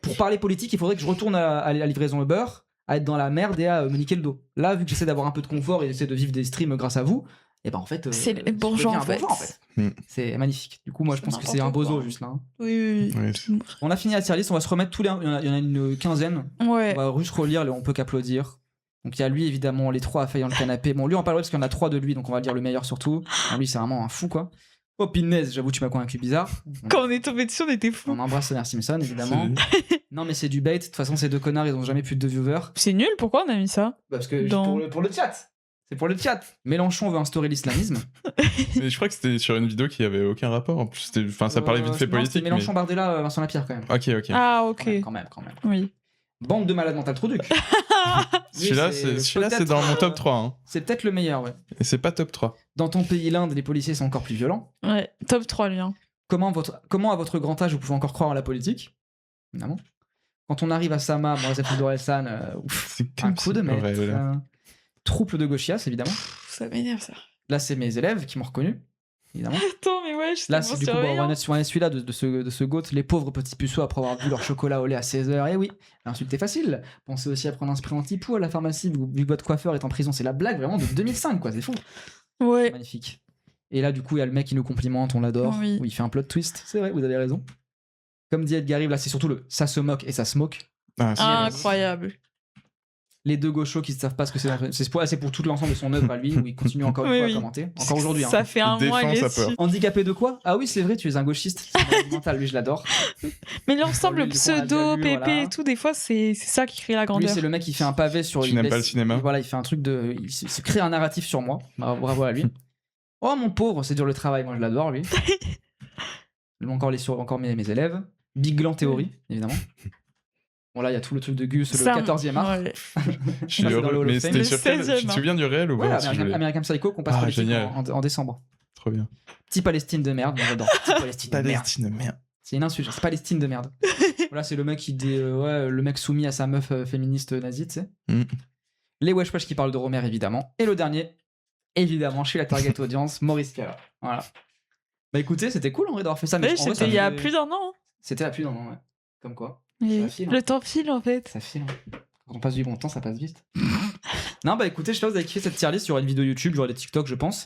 pour parler politique, il faudrait que je retourne à la livraison Uber, à être dans la merde et à me niquer le dos. Là, vu que j'essaie d'avoir un peu de confort et j'essaie de vivre des streams grâce à vous, et ben en fait, C'est les je bourgeois, deviens un en fait. C'est magnifique. Du coup, moi, je C'est pense que c'est n'importe un bozo quoi. juste là. Hein. Oui, Ouais. On a fini la tier list, on va se remettre tous les. Il y en a une quinzaine. Ouais. On va juste relire, on peut qu'applaudir. Donc il y a lui évidemment, les trois à faillir le canapé. Bon, lui on parlera parce qu'il y en a 3 de lui, donc on va dire le meilleur surtout. Bon, lui c'est vraiment un fou quoi. Oh, Pinez, j'avoue, tu m'as convaincu bizarre. Quand on est tombé dessus, on était fous. On embrasse Homer Simpson, évidemment. Non, mais c'est du bait. De toute façon, ces deux connards, ils ont jamais plus de viewers. C'est nul, pourquoi on a mis ça? Parce que Dans- pour le chat. C'est pour le chat. Mélenchon veut instaurer l'islamisme. Mais je crois que c'était sur une vidéo qui avait aucun rapport. En plus, enfin, ça parlait vite fait Non, politique. c'était Mélenchon, Bardella, Vincent Lapierre, quand même. Ok, ok. Ah, ok. Quand même. Oui. Bande de malades mentales trop duc. Celui-là, Oui, c'est dans mon top 3. Hein. C'est peut-être le meilleur, ouais. Et c'est pas top 3. Dans ton pays, l'Inde, les policiers sont encore plus violents. Ouais, top 3, lui. Hein. Comment, à votre grand âge, vous pouvez encore croire à la politique? Évidemment. Quand on arrive à Sama, bon, Zephyr Dorelsan, C'est un comme coup de ça. maître. Ouais, voilà. Trouble de gauchias, évidemment. Ça m'énerve, ça. Là, c'est mes élèves qui m'ont reconnu, évidemment. Attends, mais ouais, je Là, c'est du coup, on va mettre sur celui-là de ce goat, les pauvres petits puceaux après avoir bu leur chocolat au lait à 16h. Eh oui, l'insulte est facile. Pensez aussi à prendre un spray anti-poux à la pharmacie, vu que votre coiffeur est en prison. C'est la blague vraiment de 2005, quoi, c'est fou. Ouais. Magnifique. Et là, du coup, il y a le mec qui nous complimente, on l'adore. Oui. Où il fait un plot twist. C'est vrai, vous avez raison. Comme dit Edgar Rive, là, c'est surtout le ça se moque et ça smoke. Ah, c'est- Incroyable. Les deux gauchos qui ne savent pas ce que c'est pour tout l'ensemble de son œuvre à lui, où il continue encore une Oui, fois oui. à commenter. Encore aujourd'hui. Ça Hein. fait un Il mois défend qu'il sa est peur. dessus. Handicapé de quoi? Ah oui, c'est vrai, tu es un gauchiste. C'est un malade mental, lui, je l'adore. Mais l'ensemble Lui, du coup, on l'a pseudo, déjà vu, PP voilà. et tout, des fois, c'est ça qui crée la Lui, grandeur. c'est le mec qui fait un pavé sur. Tu il n'aimes pas laisse- le cinéma? Voilà, il fait un truc de. Il se crée un narratif sur moi. Bravo à lui. Oh, mon pauvre, c'est dur le travail. Moi, je l'adore, lui. Encore mes élèves. Big Gland Theory, évidemment. Bon, là, il y a tout le truc de Gus, le Ça, 14e art. ouais. Je suis Ça, c'est dans le heureux. Hall of Mais Fame. c'était Le sur quel? 16e, Tu te hein. souviens du réel ou Ouais, pas? Si je voulais- American Psycho qu'on passe Ah, politique génial. en décembre. Trop bien. Petit Palestine de merde, moi j'adore. Petit Palestine de merde. Palestine, merde. C'est une insulte, c'est Palestine de merde. Voilà, c'est le mec le mec soumis à sa meuf féministe nazie, tu sais. Mm. Les Wesh Wesh qui parlent de Romer, évidemment. Et le dernier, évidemment, chez la target audience, Maurice Cala. Voilà. Bah écoutez, c'était cool en vrai d'avoir fait ça. Mais Ouais, en vrai, c'était ça il y a fait- plus d'un an. C'était il y a plus d'un an, ouais. Comme quoi. hein. file, hein. Le temps file, en fait. Ça file. Hein. Quand on passe du bon temps, ça passe vite. Non, bah écoutez, je sais pas, vous avez kiffé cette tier list. Il y aura une vidéo YouTube, il y aura des TikTok, je pense.